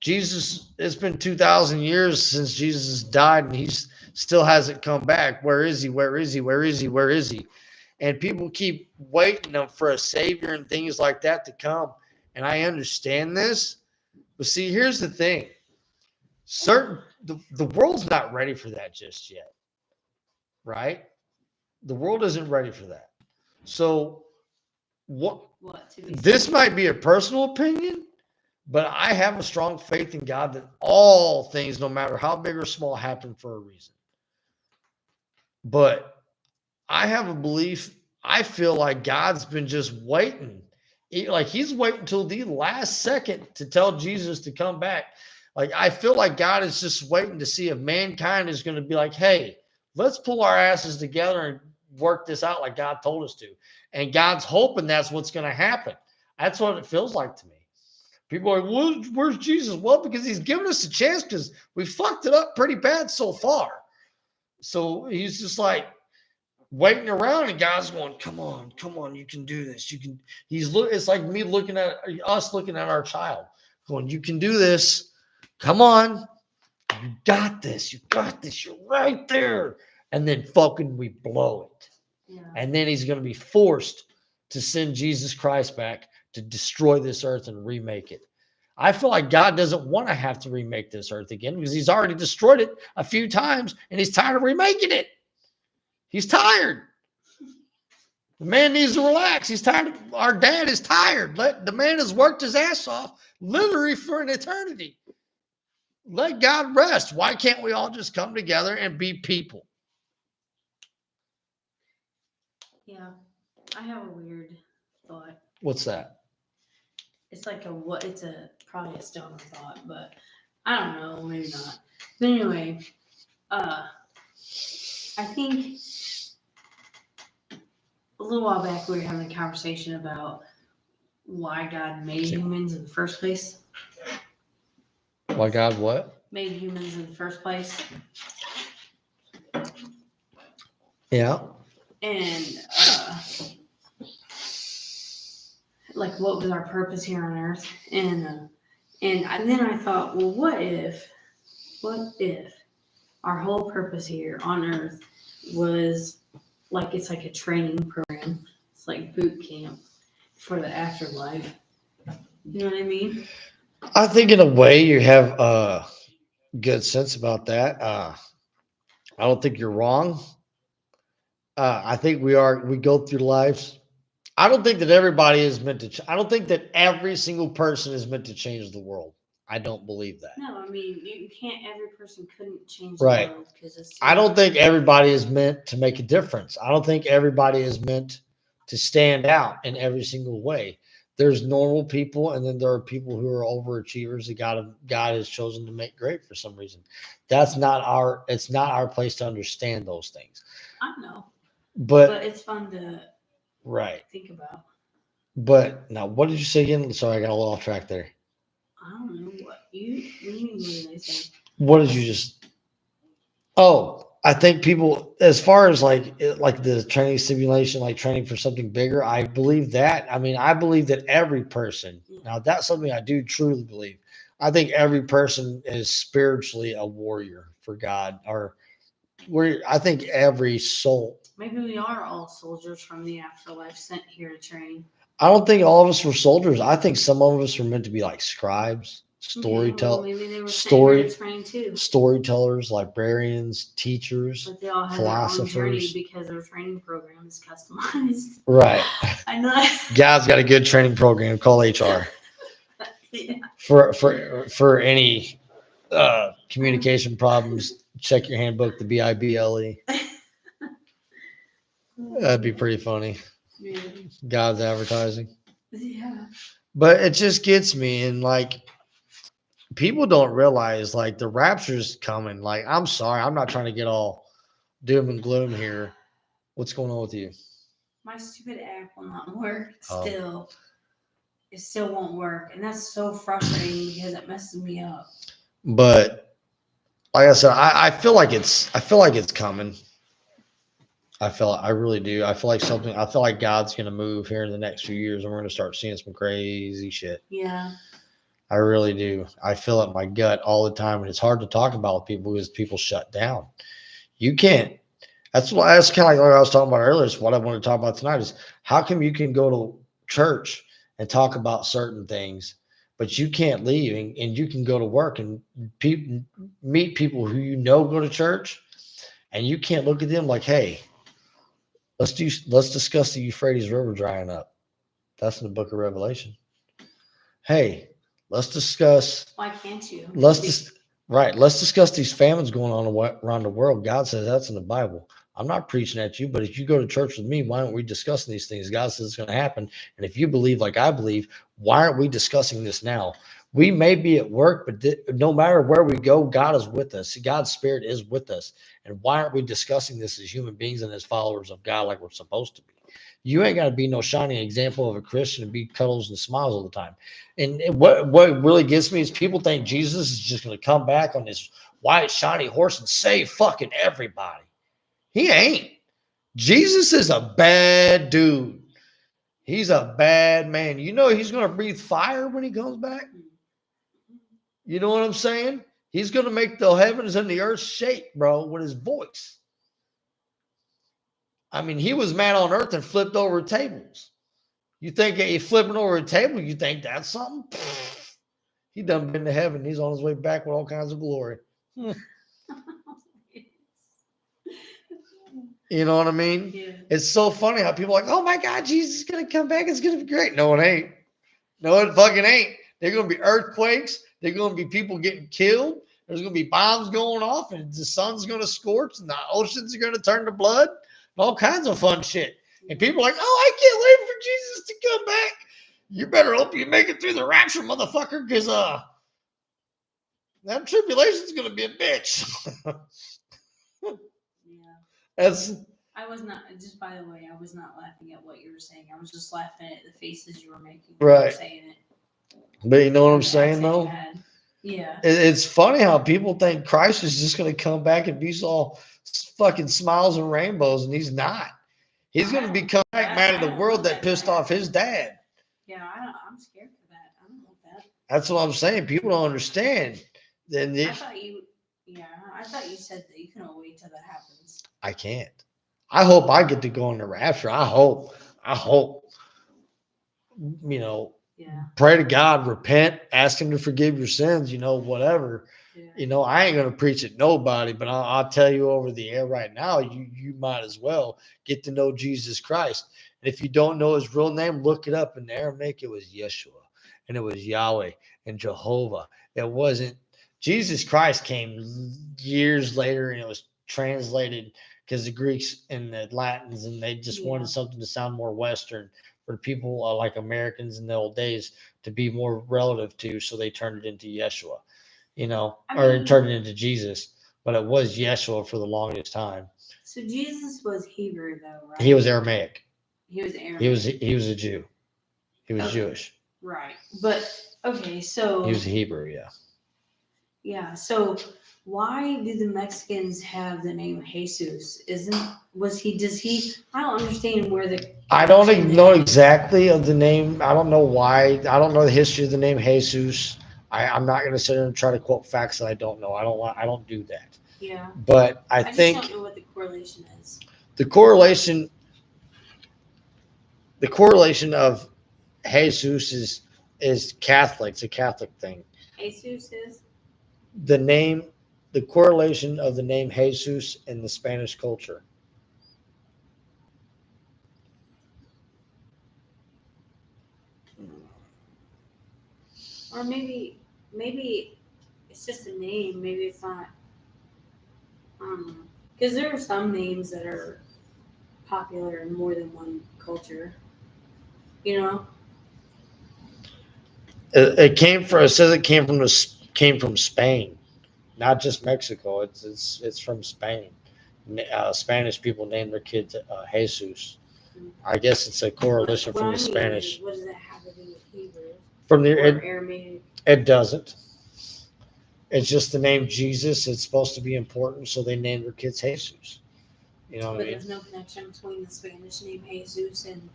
Jesus, it's been 2,000 years since Jesus died and he's still hasn't come back. Where is he? Where is he? Where is he? Where is he? And people keep waiting for a savior and things like that to come. And I understand this. But see, here's the thing. The world's not ready for that just yet. Right? The world isn't ready for that. So this might be a personal opinion, but I have a strong faith in God that all things, no matter how big or small, happen for a reason. But I have a belief, I feel like God's been just waiting. Like he's waiting till the last second to tell Jesus to come back. Like I feel like God is just waiting to see if mankind is going to be like, hey, let's pull our asses together and work this out like God told us to. And God's hoping that's what's going to happen. That's what it feels like to me. People are like, where's Jesus? Well, because he's given us a chance because we fucked it up pretty bad so far. So he's just like waiting around, and guys going, come on, you can do this. You can. It's like me looking at us, looking at our child, going, you can do this. Come on, you got this. You got this. You're right there. And then fucking we blow it. Yeah. And then he's going to be forced to send Jesus Christ back to destroy this earth and remake it. I feel like God doesn't want to have to remake this earth again because he's already destroyed it a few times and he's tired of remaking it. He's tired. The man needs to relax. He's tired. Our dad is tired. The man has worked his ass off literally for an eternity. Let God rest. Why can't we all just come together and be people? Yeah. I have a weird thought. What's that? It's like probably a stoner thought, but I don't know, maybe not. But anyway, I think a little while back we were having a conversation about why God made humans in the first place. Why God what? Made humans in the first place. Yeah. And like what was our purpose here on earth? And then I thought, well, what if our whole purpose here on earth was like, it's like a training program. It's like boot camp for the afterlife. You know what I mean? I think in a way you have good sense about that. I don't think you're wrong. I think we go through lives. I don't think that everybody is meant to. I don't think that every single person is meant to change the world. I don't believe that. No, I mean, you can't, every person couldn't change Right. the world because it's. I don't think everybody is meant to make a difference. I don't think everybody is meant to stand out in every single way. There's normal people, and then there are people who are overachievers that God has chosen to make great for some reason. It's not our place to understand those things. I know, But but it's fun to right. think about. But now, what did you say again? Sorry, I got a little off track there. I don't know what you mean. What did I say? What did you just? Oh, I think people, as far as like the training simulation, like training for something bigger, I believe that. I mean, I believe that every person. Now, that's something I do truly believe. I think every person is spiritually a warrior for God, I think every soul. Maybe we are all soldiers from the afterlife sent here to train. I don't think all of us were soldiers. I think some of us were meant to be like scribes, Maybe they were sent here to train too. storytellers, librarians, teachers, But they all had their own journey philosophers. because their training program is customized. Right. I know. God's got a good training program called HR Yeah. for any communication problems. Check your handbook, the BIBLE. That'd be pretty funny. Yeah. God's advertising. Yeah. But it just gets me, and like people don't realize like the rapture's coming. Like, I'm sorry, I'm not trying to get all doom and gloom here. What's going on with you? My stupid app will not work Oh. still. It still won't work. And that's so frustrating because it messes me up. But like I said, I feel like it's coming. I really do. I feel like God's gonna move here in the next few years and we're gonna start seeing some crazy shit. Yeah. I really do. I feel it in my gut all the time, and it's hard to talk about with people because people shut down. You can't. That's kind of like what I was talking about earlier. It's what I want to talk about tonight is how come you can go to church and talk about certain things, but you can't leave and you can go to work and meet people who you know go to church, and you can't look at them like, hey, let's discuss the Euphrates River drying up. That's in the book of Revelation. Hey, let's discuss. Why can't you? Let's discuss these famines going on around the world. God says that's in the Bible. I'm not preaching at you, but if you go to church with me, why aren't we discussing these things? God says it's going to happen. And if you believe like I believe, why aren't we discussing this now? We may be at work, but no matter where we go, God is with us. God's spirit is with us. And why aren't we discussing this as human beings and as followers of God like we're supposed to be? You ain't got to be no shining example of a Christian and be cuddles and smiles all the time. And what really gets me is people think Jesus is just going to come back on this white shiny horse and save fucking everybody. He ain't. Jesus is a bad dude. He's a bad man. You know he's going to breathe fire when he comes back. You know what I'm saying? He's going to make the heavens and the earth shake, bro, with his voice. I mean, he was man on earth and flipped over tables. You think he's flipping over a table? You think that's something? Pfft. He done been to heaven. He's on his way back with all kinds of glory. You know what I mean? Yeah. It's so funny how people are like, oh my God, Jesus is going to come back. It's going to be great. No, it ain't. No, it fucking ain't. There's going to be earthquakes. There's going to be people getting killed. There's going to be bombs going off, and the sun's going to scorch, and the oceans are going to turn to blood. All kinds of fun shit. And people are like, oh, I can't wait for Jesus to come back. You better hope you make it through the rapture, motherfucker, because that tribulation's going to be a bitch. Yeah. That's I was not, just by the way, I was not laughing at what you were saying. I was just laughing at the faces you were making when you were Right. saying it. But you know what I'm The saying, accent you though? had. Yeah. It's funny how people think Christ is just going to come back and be all fucking smiles and rainbows, and he's not. He's going to become back man of the world that pissed off his dad. Yeah, I'm scared for that. I don't want that. That's what I'm saying. People don't understand. Then I thought you said that you can wait till that happens. I can't. I hope I get to go in the rapture. I hope. You know, Yeah. pray to God, repent, ask him to forgive your sins, whatever. Yeah. I ain't going to preach at nobody, but I'll tell you over the air right now, you might as well get to know Jesus Christ. And if you don't know his real name, look it up. In Aramaic, it was Yeshua, and it was Yahweh and Jehovah. It wasn't Jesus Christ came years later, and it was translated because the Greeks and the Latins, and they just wanted something to sound more Western for people like Americans in the old days to be more relative to. So they turned it into Yeshua, turned it into Jesus. But it was Yeshua for the longest time. So Jesus was Hebrew, though, right? He was Aramaic. He was Aramaic. He was a Jew. He was Jewish. Right. But okay, so He was a Hebrew, yeah. Yeah. So why do the Mexicans have the name Jesus? I don't understand where the I don't even know exactly of the name. I don't know why. I don't know the history of the name Jesus. I'm not going to sit there and try to quote facts that I don't know. I don't do that. Yeah. But I just think don't know what the correlation is. the correlation of Jesus is Catholic. It's a Catholic thing. Jesus is? The correlation of the name Jesus in the Spanish culture. Or maybe it's just a name. Maybe it's not. Because there are some names that are popular in more than one culture. It says it came from Spain, not just Mexico. It's from Spain. Spanish people name their kids Jesus. I guess it's a correlation from the Spanish. What does that have to do with Hebrew? From the Or Aramaic? it doesn't. It's just the name Jesus. It's supposed to be important, so they named their kids Jesus. You know what But I mean? there's no connection between the Spanish name Jesus and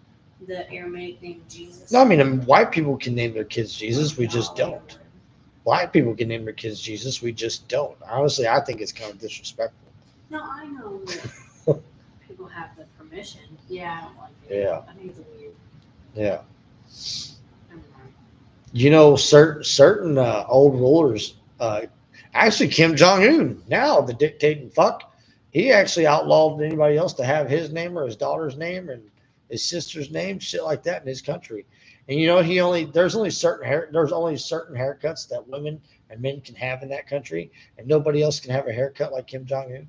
the Aramaic name Jesus. No, I mean white people can name their kids Jesus. We just No. don't. Black people can name their kids Jesus. We just don't. Honestly, I think it's kind of disrespectful. No, I know that people have the permission. Yeah, I don't like it. Yeah. I think it's weird. Yeah. Never mind. Certain old rulers, actually Kim Jong-un, now the dictating fuck, he actually outlawed anybody else to have his name or his daughter's name and his sister's name, shit like that in his country. And there's only certain haircuts that women and men can have in that country, and nobody else can have a haircut like Kim Jong-un.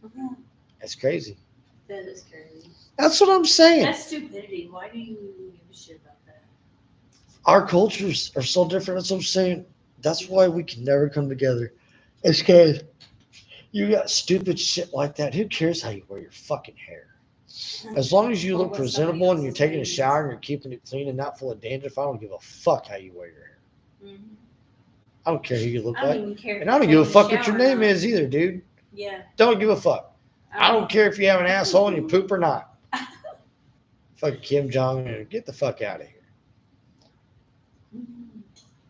Mhm. That's crazy. That is crazy. That's what I'm saying. That's stupidity. Why do you give a shit about that? Our cultures are so different. That's what I'm saying. That's why we can never come together. It's because you got stupid shit like that. Who cares how you wear your fucking hair? As long as you Or look what presentable somebody and you're else is taking a saying. shower and you're keeping it clean and not full of dandruff, I don't give a fuck how you wear your hair. Mhm. I don't care who you look I don't like. even care. if And I don't you're give a taking fuck what your shower or name not. is either, dude. Yeah. Don't give a fuck. I don't care if you have an asshole and you poop or not. Fucking Kim Jong-un, get the fuck out of here.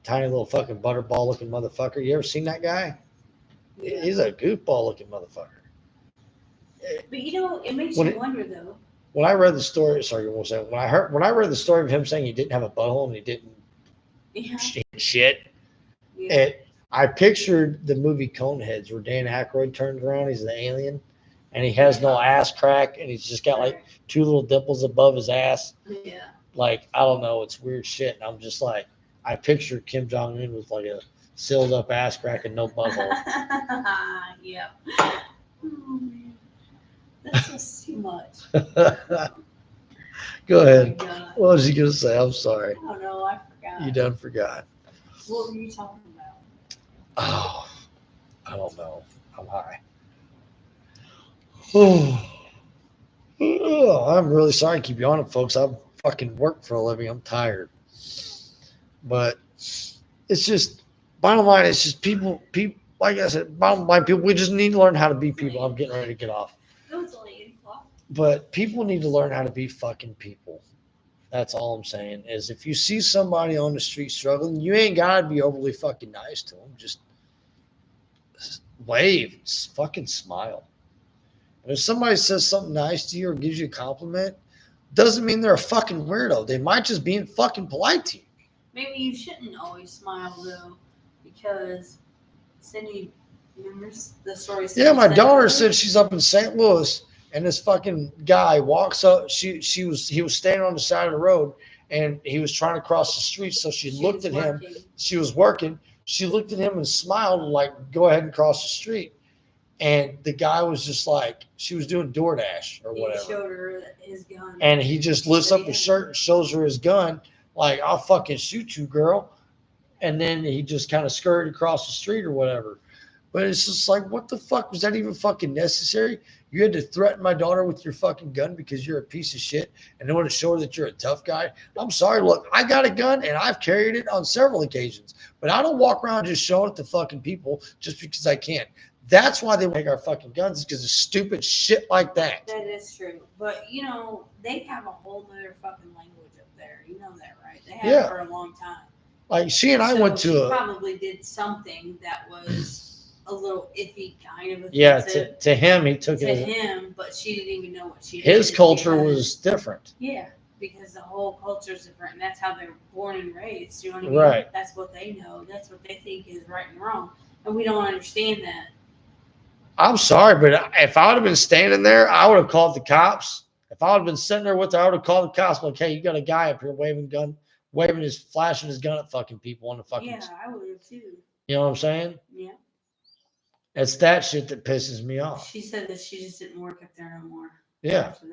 Tiny little fucking butterball looking motherfucker. You ever seen that guy? Yeah. He's a goofball looking motherfucker. But you know, it makes When you it- wonder though. When I read the story, sorry, one second. When I read the story of him saying he didn't have a butthole and he didn't Yeah. shit, Yeah. I pictured the movie Coneheads where Dan Aykroyd turns around, he's the alien, and he has no ass crack, and he's just got like 2 little dimples above his ass. Yeah. Like, I don't know, it's weird shit. And I'm just like, I pictured Kim Jong Un with like a sealed up ass crack and no butthole. Yeah. Oh, man. That's just too much. Go Oh my ahead. God. What was he gonna say? I'm sorry. I don't know. I forgot. You done forgot. What were you talking about? Oh, I don't know. I'm high. Oh, I'm really sorry to keep you on it, folks. I fucking work for a living. I'm tired. But it's just, bottom line, it's just people, like I said, bottom line, people, we just need to learn how to be people. I'm getting ready to get off. No, it's only 8 o'clock. But people need to learn how to be fucking people. That's all I'm saying is if you see somebody on the street struggling, you ain't got to be overly fucking nice to them. Just wave, fucking smile. And if somebody says something nice to you or gives you a compliment, doesn't mean they're a fucking weirdo. They might just be fucking polite to you. Maybe you shouldn't always smile though, because Cindy, remembers the story? Yeah, my Cindy daughter said? said she's up in St. Louis and this fucking guy walks up. He was standing on the side of the road and he was trying to cross the street. So she looked was at him. working. She was working. She looked at him and smiled like, go ahead and cross the street. And the guy was just like, she was doing DoorDash or He whatever. showed her his gun. And he just lifts up his shirt and shows her his gun, like, I'll fucking shoot you, girl. And then he just kind of scurried across the street or whatever. But it's just like, what the fuck? Was that even fucking necessary? You had to threaten my daughter with your fucking gun because you're a piece of shit and they want to show her that you're a tough guy. I'm sorry. Look, I got a gun and I've carried it on several occasions, but I don't walk around just showing it to fucking people just because I can. That's why they make our fucking guns, because of stupid shit like that. That is true. But, you know, they have a whole nother fucking language up there. You know that, right? They have Yeah. it for a long time. Like she and I So went she to a, probably did something that was a little iffy, kind of yeah, offensive to him, he took to it. him, but she didn't even know what she His did culture because- was different. Yeah, because the whole culture is different, and that's how they're born and raised. You know what I mean? Right. That's what they know. That's what they think is right and wrong, and we don't understand that. I'm sorry, but if I would have been standing there, I would have called the cops. If I would have been sitting there with her, I would have called the cops. Like, hey, you got a guy up here flashing his gun at fucking people on the fucking. Yeah, I would have too. You know what I'm saying? Yeah. It's that shit that pisses me off. She said that she just didn't work up there no more. Yeah. After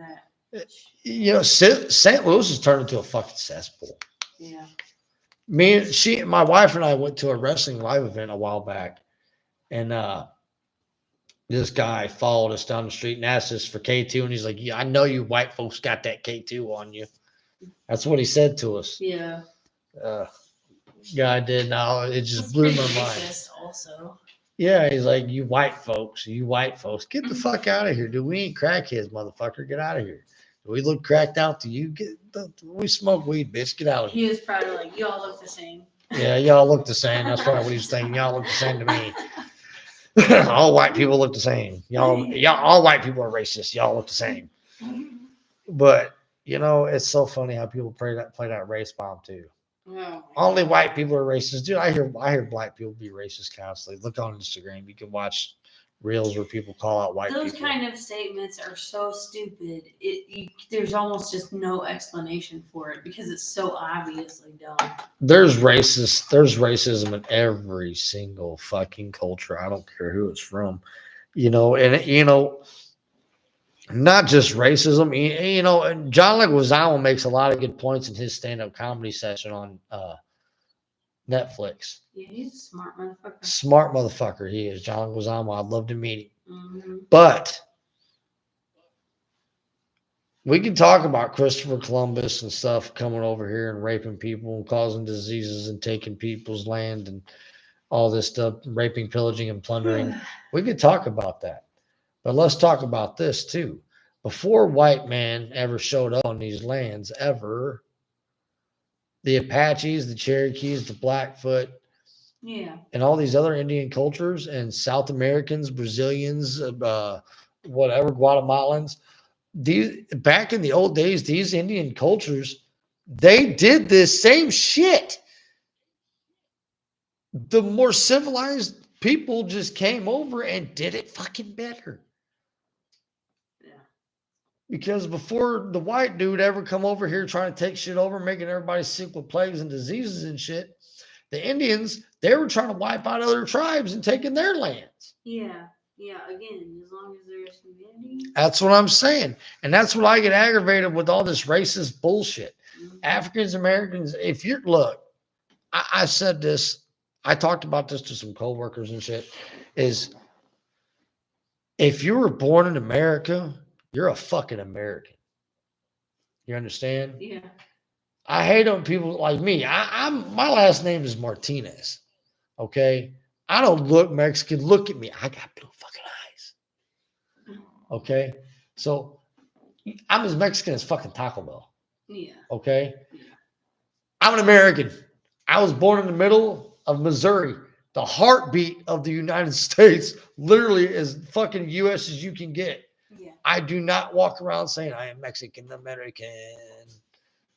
that. You know, St. Louis has turned into a fucking cesspool. Yeah. My wife and I went to a wrestling live event a while back, and this guy followed us down the street and asked us for K2, and he's like, "Yeah, I know you white folks got that K2 on you." That's what he said to us. Yeah. Guy did. Now it just That's blew pretty my mind. racist also. Yeah, he's like, you white folks, get the fuck out of here, dude. We ain't crackheads, motherfucker. Get out of here. Do we look cracked out to you? We smoke weed, bitch. Get out of here. He was probably like, you all look the same. Yeah, y'all look the same. That's probably what he was thinking. Y'all look the same to me. All white people look the same. Y'all, all white people are racist. Y'all look the same. But you know, it's so funny how people play that race bomb too. Oh, Only white people are racist, dude. I hear black people be racist constantly. Look on Instagram. You can watch reels where people call out white Those people. kind of statements are so stupid. There's almost just no explanation for it because it's so obviously dumb. There's racism in every single fucking culture. I don't care who it's from, you know, and you know, not just racism, you know, and John Leguizamo makes a lot of good points in his stand-up comedy session on Netflix. Yeah, he's a smart motherfucker. Smart motherfucker he is, John Leguizamo. I'd love to meet him. Mm-hmm. But We can talk about Christopher Columbus and stuff coming over here and raping people and causing diseases and taking people's land and all this stuff, raping, pillaging, and plundering. We could talk about that. But let's talk about this too. Before white man ever showed up on these lands, ever, the Apaches, the Cherokees, the Blackfoot, Yeah. and all these other Indian cultures and South Americans, Brazilians, whatever, Guatemalans, these back in the old days, these Indian cultures, they did this same shit. The more civilized people just came over and did it fucking better. Yeah. Because before the white dude ever come over here trying to take shit over, making everybody sick with plagues and diseases and shit, the Indians, they were trying to wipe out other tribes and taking their lands. Yeah. Yeah. Again, as long as there's humanity. That's what I'm saying. And that's what I get aggravated with all this racist bullshit. Mhm. Africans Americans, if you're, look, I said this, I talked about this to some coworkers and shit, is if you were born in America, you're a fucking American. You understand? Yeah. I hate on people like me. I'm my last name is Martinez. Okay. I don't look Mexican. Look at me. I got blue fucking eyes. Okay. So I'm as Mexican as fucking Taco Bell. Yeah. Okay. I'm an American. I was born in the middle of Missouri. The heartbeat of the United States, literally as fucking US as you can get. Yeah. I do not walk around saying I am Mexican American.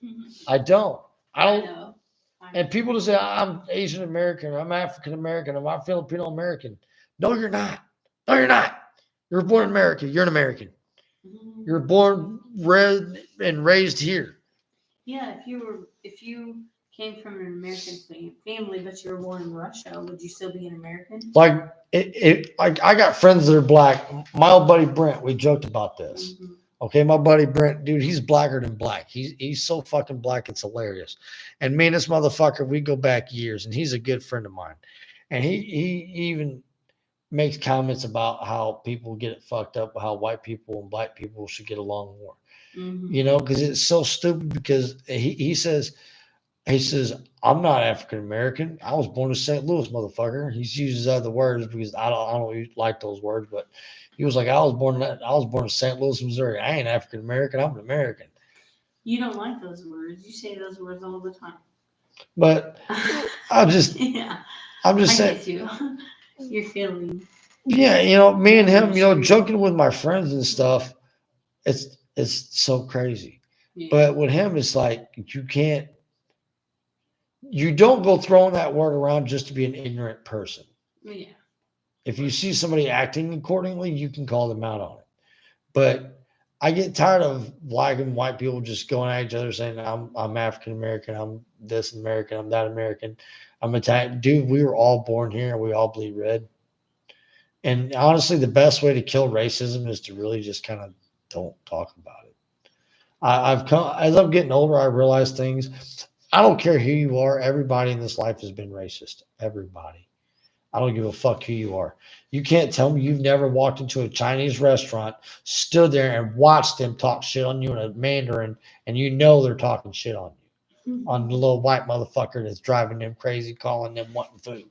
Mhm. I don't. I don't. know. I And know. people just say I'm Asian American, I'm African American, I'm Filipino American. No, you're not. No, you're not. You're born in America. You're an American. Mhm. You're born, bred, and raised here. Yeah. If you came from an American family, but you were born in Russia, would you still be an American? Like like I got friends that are black. My old buddy Brent, we joked about this. Mhm. Okay, my buddy Brent, dude, he's blacker than black. He's so fucking black, it's hilarious. And me and this motherfucker, we go back years, and he's a good friend of mine. And he even makes comments about how people get it fucked up, how white people and black people should get along more. Mhm. You know, because it's so stupid. Because he says, I'm not African American. I was born in St. Louis, motherfucker. He uses other words because I don't like those words, but he was like, I was born in St. Louis, Missouri. I ain't African American. I'm an American. You don't like those words. You say those words all the time. But I'm just Yeah. I'm just I saying, get you. You're feeling. yeah, you know, me and him, you know, joking with my friends and stuff. It's so crazy. Yeah. But with him, it's like you don't go throwing that word around just to be an ignorant person. Yeah. If you see somebody acting accordingly, you can call them out on it. But I get tired of black and white people just going at each other saying, I'm African American, I'm this American, I'm that American, I'm Italian. Dude, we were all born here and we all bleed red. And honestly, the best way to kill racism is to really just kind of don't talk about it. I've come as I'm getting older, I realize things. I don't care who you are. Everybody in this life has been racist. Everybody. I don't give a fuck who you are. You can't tell me you've never walked into a Chinese restaurant, stood there and watched them talk shit on you in a Mandarin, and you know they're talking shit on you, on the little white motherfucker that's driving them crazy, calling them wanting food.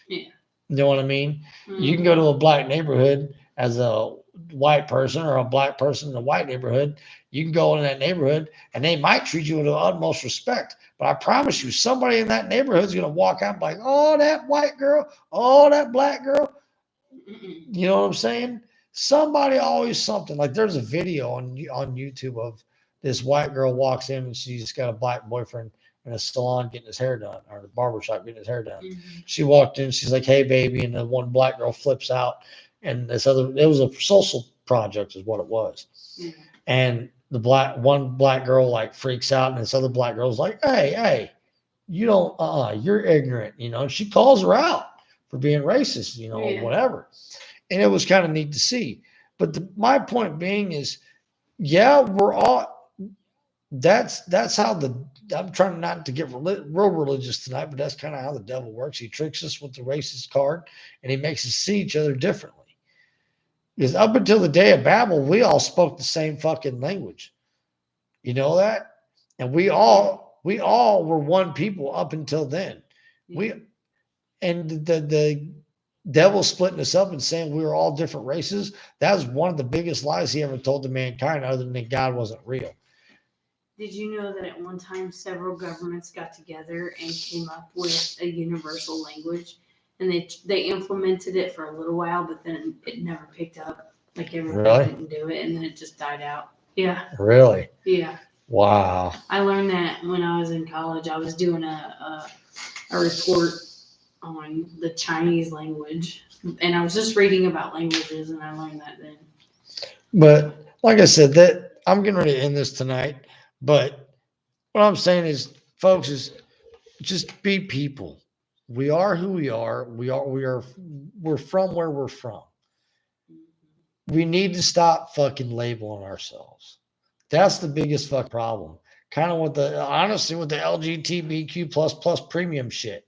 Yeah. You know what I mean? Mhm. You can go to a black neighborhood as a white person or a black person in a white neighborhood. You can go in that neighborhood and they might treat you with the utmost respect. But I promise you, somebody in that neighborhood is going to walk out and be like, oh, that white girl, oh, that black girl. Mm-mm. You know what I'm saying? Somebody always something. Like there's a video on YouTube of this white girl walks in and she's got a black boyfriend in a salon getting his hair done, or the barbershop getting his hair done. Mhm. She walked in, she's like, hey, baby. And the one black girl flips out. And this other, it was a social project, is what it was. Yeah. And one black girl like freaks out, and this other black girl's like, hey, you don't, you're ignorant, you know. And she calls her out for being racist, you know, Yeah. whatever. And it was kind of neat to see. But my point being is, yeah, we're all, that's how I'm trying not to get real religious tonight, but that's kind of how the devil works. He tricks us with the racist card, and he makes us see each other differently. Because up until the day of Babel, we all spoke the same fucking language. You know that? And we all were one people up until then. We and the devil splitting us up and saying we were all different races. That was one of the biggest lies he ever told to mankind, other than that God wasn't real. Did you know that at one time several governments got together and came up with a universal language, and they implemented it for a little while, but then it never picked up. Like everybody Really? didn't do it, and then it just died out. Yeah, Really? yeah. Wow. I learned that when I was in college. I was doing a report on the Chinese language, and I was just reading about languages, and I learned that then. But like I said, that I'm getting ready to end this tonight. But what I'm saying is, folks, is just be people. We are who we are. We're from where we're from. We need to stop fucking labeling ourselves. That's the biggest fuck problem. Kind of with the LGBTQ plus premium shit.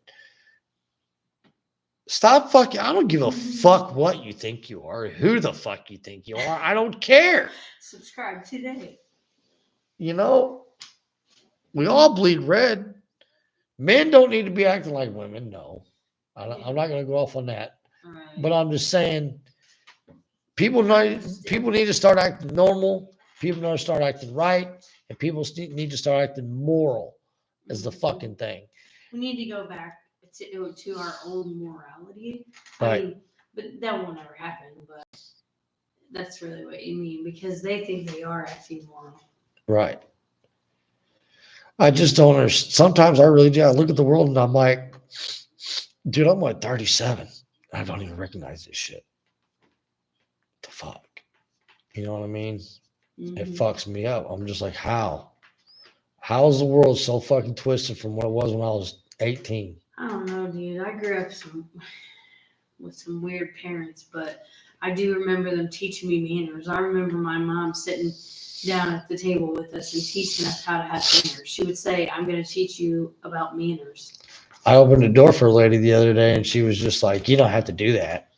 Stop fucking. I don't give a fuck what you think you are, who the fuck you think you are. I don't care. Subscribe today. You know, we all bleed red. Men don't need to be acting like women. No, I'm not going to go off on that. Right. But I'm just saying, people need to start acting normal. People need to start acting right, and people need to start acting moral. Is the fucking thing. We need to go back to our old morality. Right. I mean, but that won't ever happen. But that's really what you mean, because they think they are acting moral. Right. I just don't understand. Sometimes I really do. I look at the world and I'm like, dude, I'm like 37. I don't even recognize this shit. What the fuck? You know what I mean? It fucks me up. I'm just like, how? How is the world so fucking twisted from what it was when I was 18? I don't know, dude. I grew up with some weird parents, but I do remember them teaching me manners. I remember my mom sitting down at the table with us and teaching us how to have manners. She would say, I'm going to teach you about manners. I opened the door for a lady the other day and she was just like, you don't have to do that.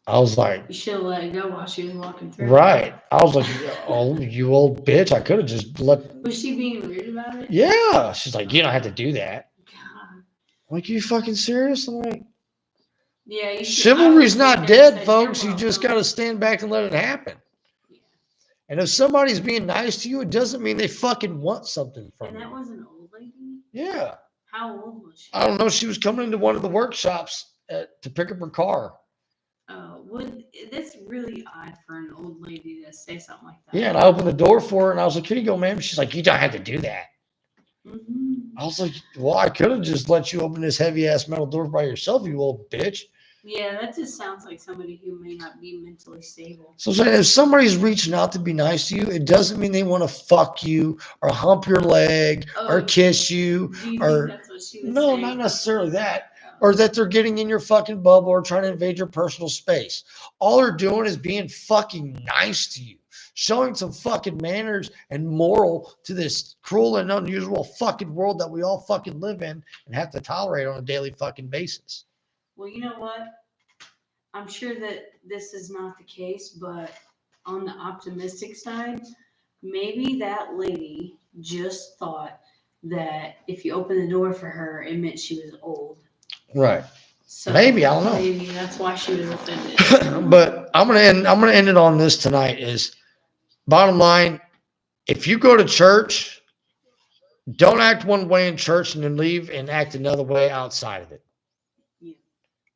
I was like, you should have let it go while she was walking through. Right. I was like, oh, you old bitch. I could have just let. Was she being rude about it? Yeah. She's like, you don't have to do that. God. Like, you fucking serious? I'm like, yeah. You should, chivalry's not dead, said, folks. You just got to stand back and let it happen. Yeah. And if somebody's being nice to you, it doesn't mean they fucking want something from And that you. was an old lady? Yeah. How old was she? I don't know. She was coming into one of the workshops to pick up her car. That's really odd for an old lady to say something like that. Yeah, and I opened the door for her, and I was like, "Here you go, ma'am." She's like, "You don't have to do that." Mm-hmm. I was like, "Well, I could have just let you open this heavy ass metal door by yourself, you old bitch." Yeah, that just sounds like somebody who may not be mentally stable. So I'm saying, if somebody's reaching out to be nice to you, it doesn't mean they want to fuck you or hump your leg or kiss you. Do you Or think that's what she was no, saying? not necessarily that. Or that they're getting in your fucking bubble or trying to invade your personal space. All they're doing is being fucking nice to you, showing some fucking manners and moral to this cruel and unusual fucking world that we all fucking live in and have to tolerate on a daily fucking basis. Well, you know what? I'm sure that this is not the case, but on the optimistic side, maybe that lady just thought that if you open the door for her, it meant she was old. Right. So maybe, I don't know. Maybe that's why she was offended. But I'm gonna end it on this tonight. Is bottom line, if you go to church, don't act one way in church and then leave and act another way outside of it. Yeah.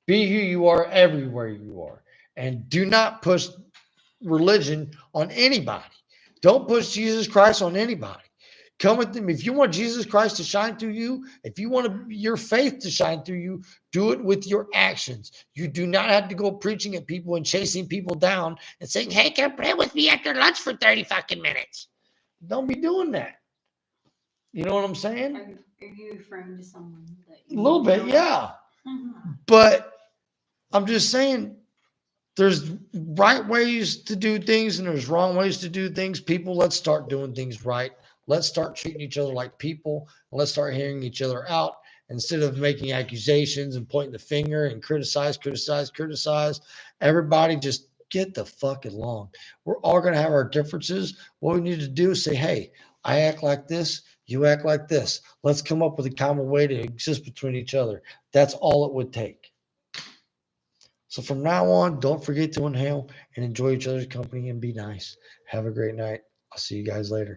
Be who you are everywhere you are, and do not push religion on anybody. Don't push Jesus Christ on anybody. Come with them. If you want Jesus Christ to shine through you, if you want your faith to shine through you, do it with your actions. You do not have to go preaching at people and chasing people down and saying, "Hey, come pray with me after lunch for 30 fucking minutes." Don't be doing that. You know what I'm saying? Are you referring to someone that A little bit, know? yeah. Mhm. But I'm just saying, there's right ways to do things and there's wrong ways to do things. People, let's start doing things right. Let's start treating each other like people. And let's start hearing each other out instead of making accusations and pointing the finger and criticize. Everybody just get the fuck along. We're all going to have our differences. What we need to do is say, hey, I act like this. You act like this. Let's come up with a common way to exist between each other. That's all it would take. So from now on, don't forget to inhale and enjoy each other's company and be nice. Have a great night. I'll see you guys later.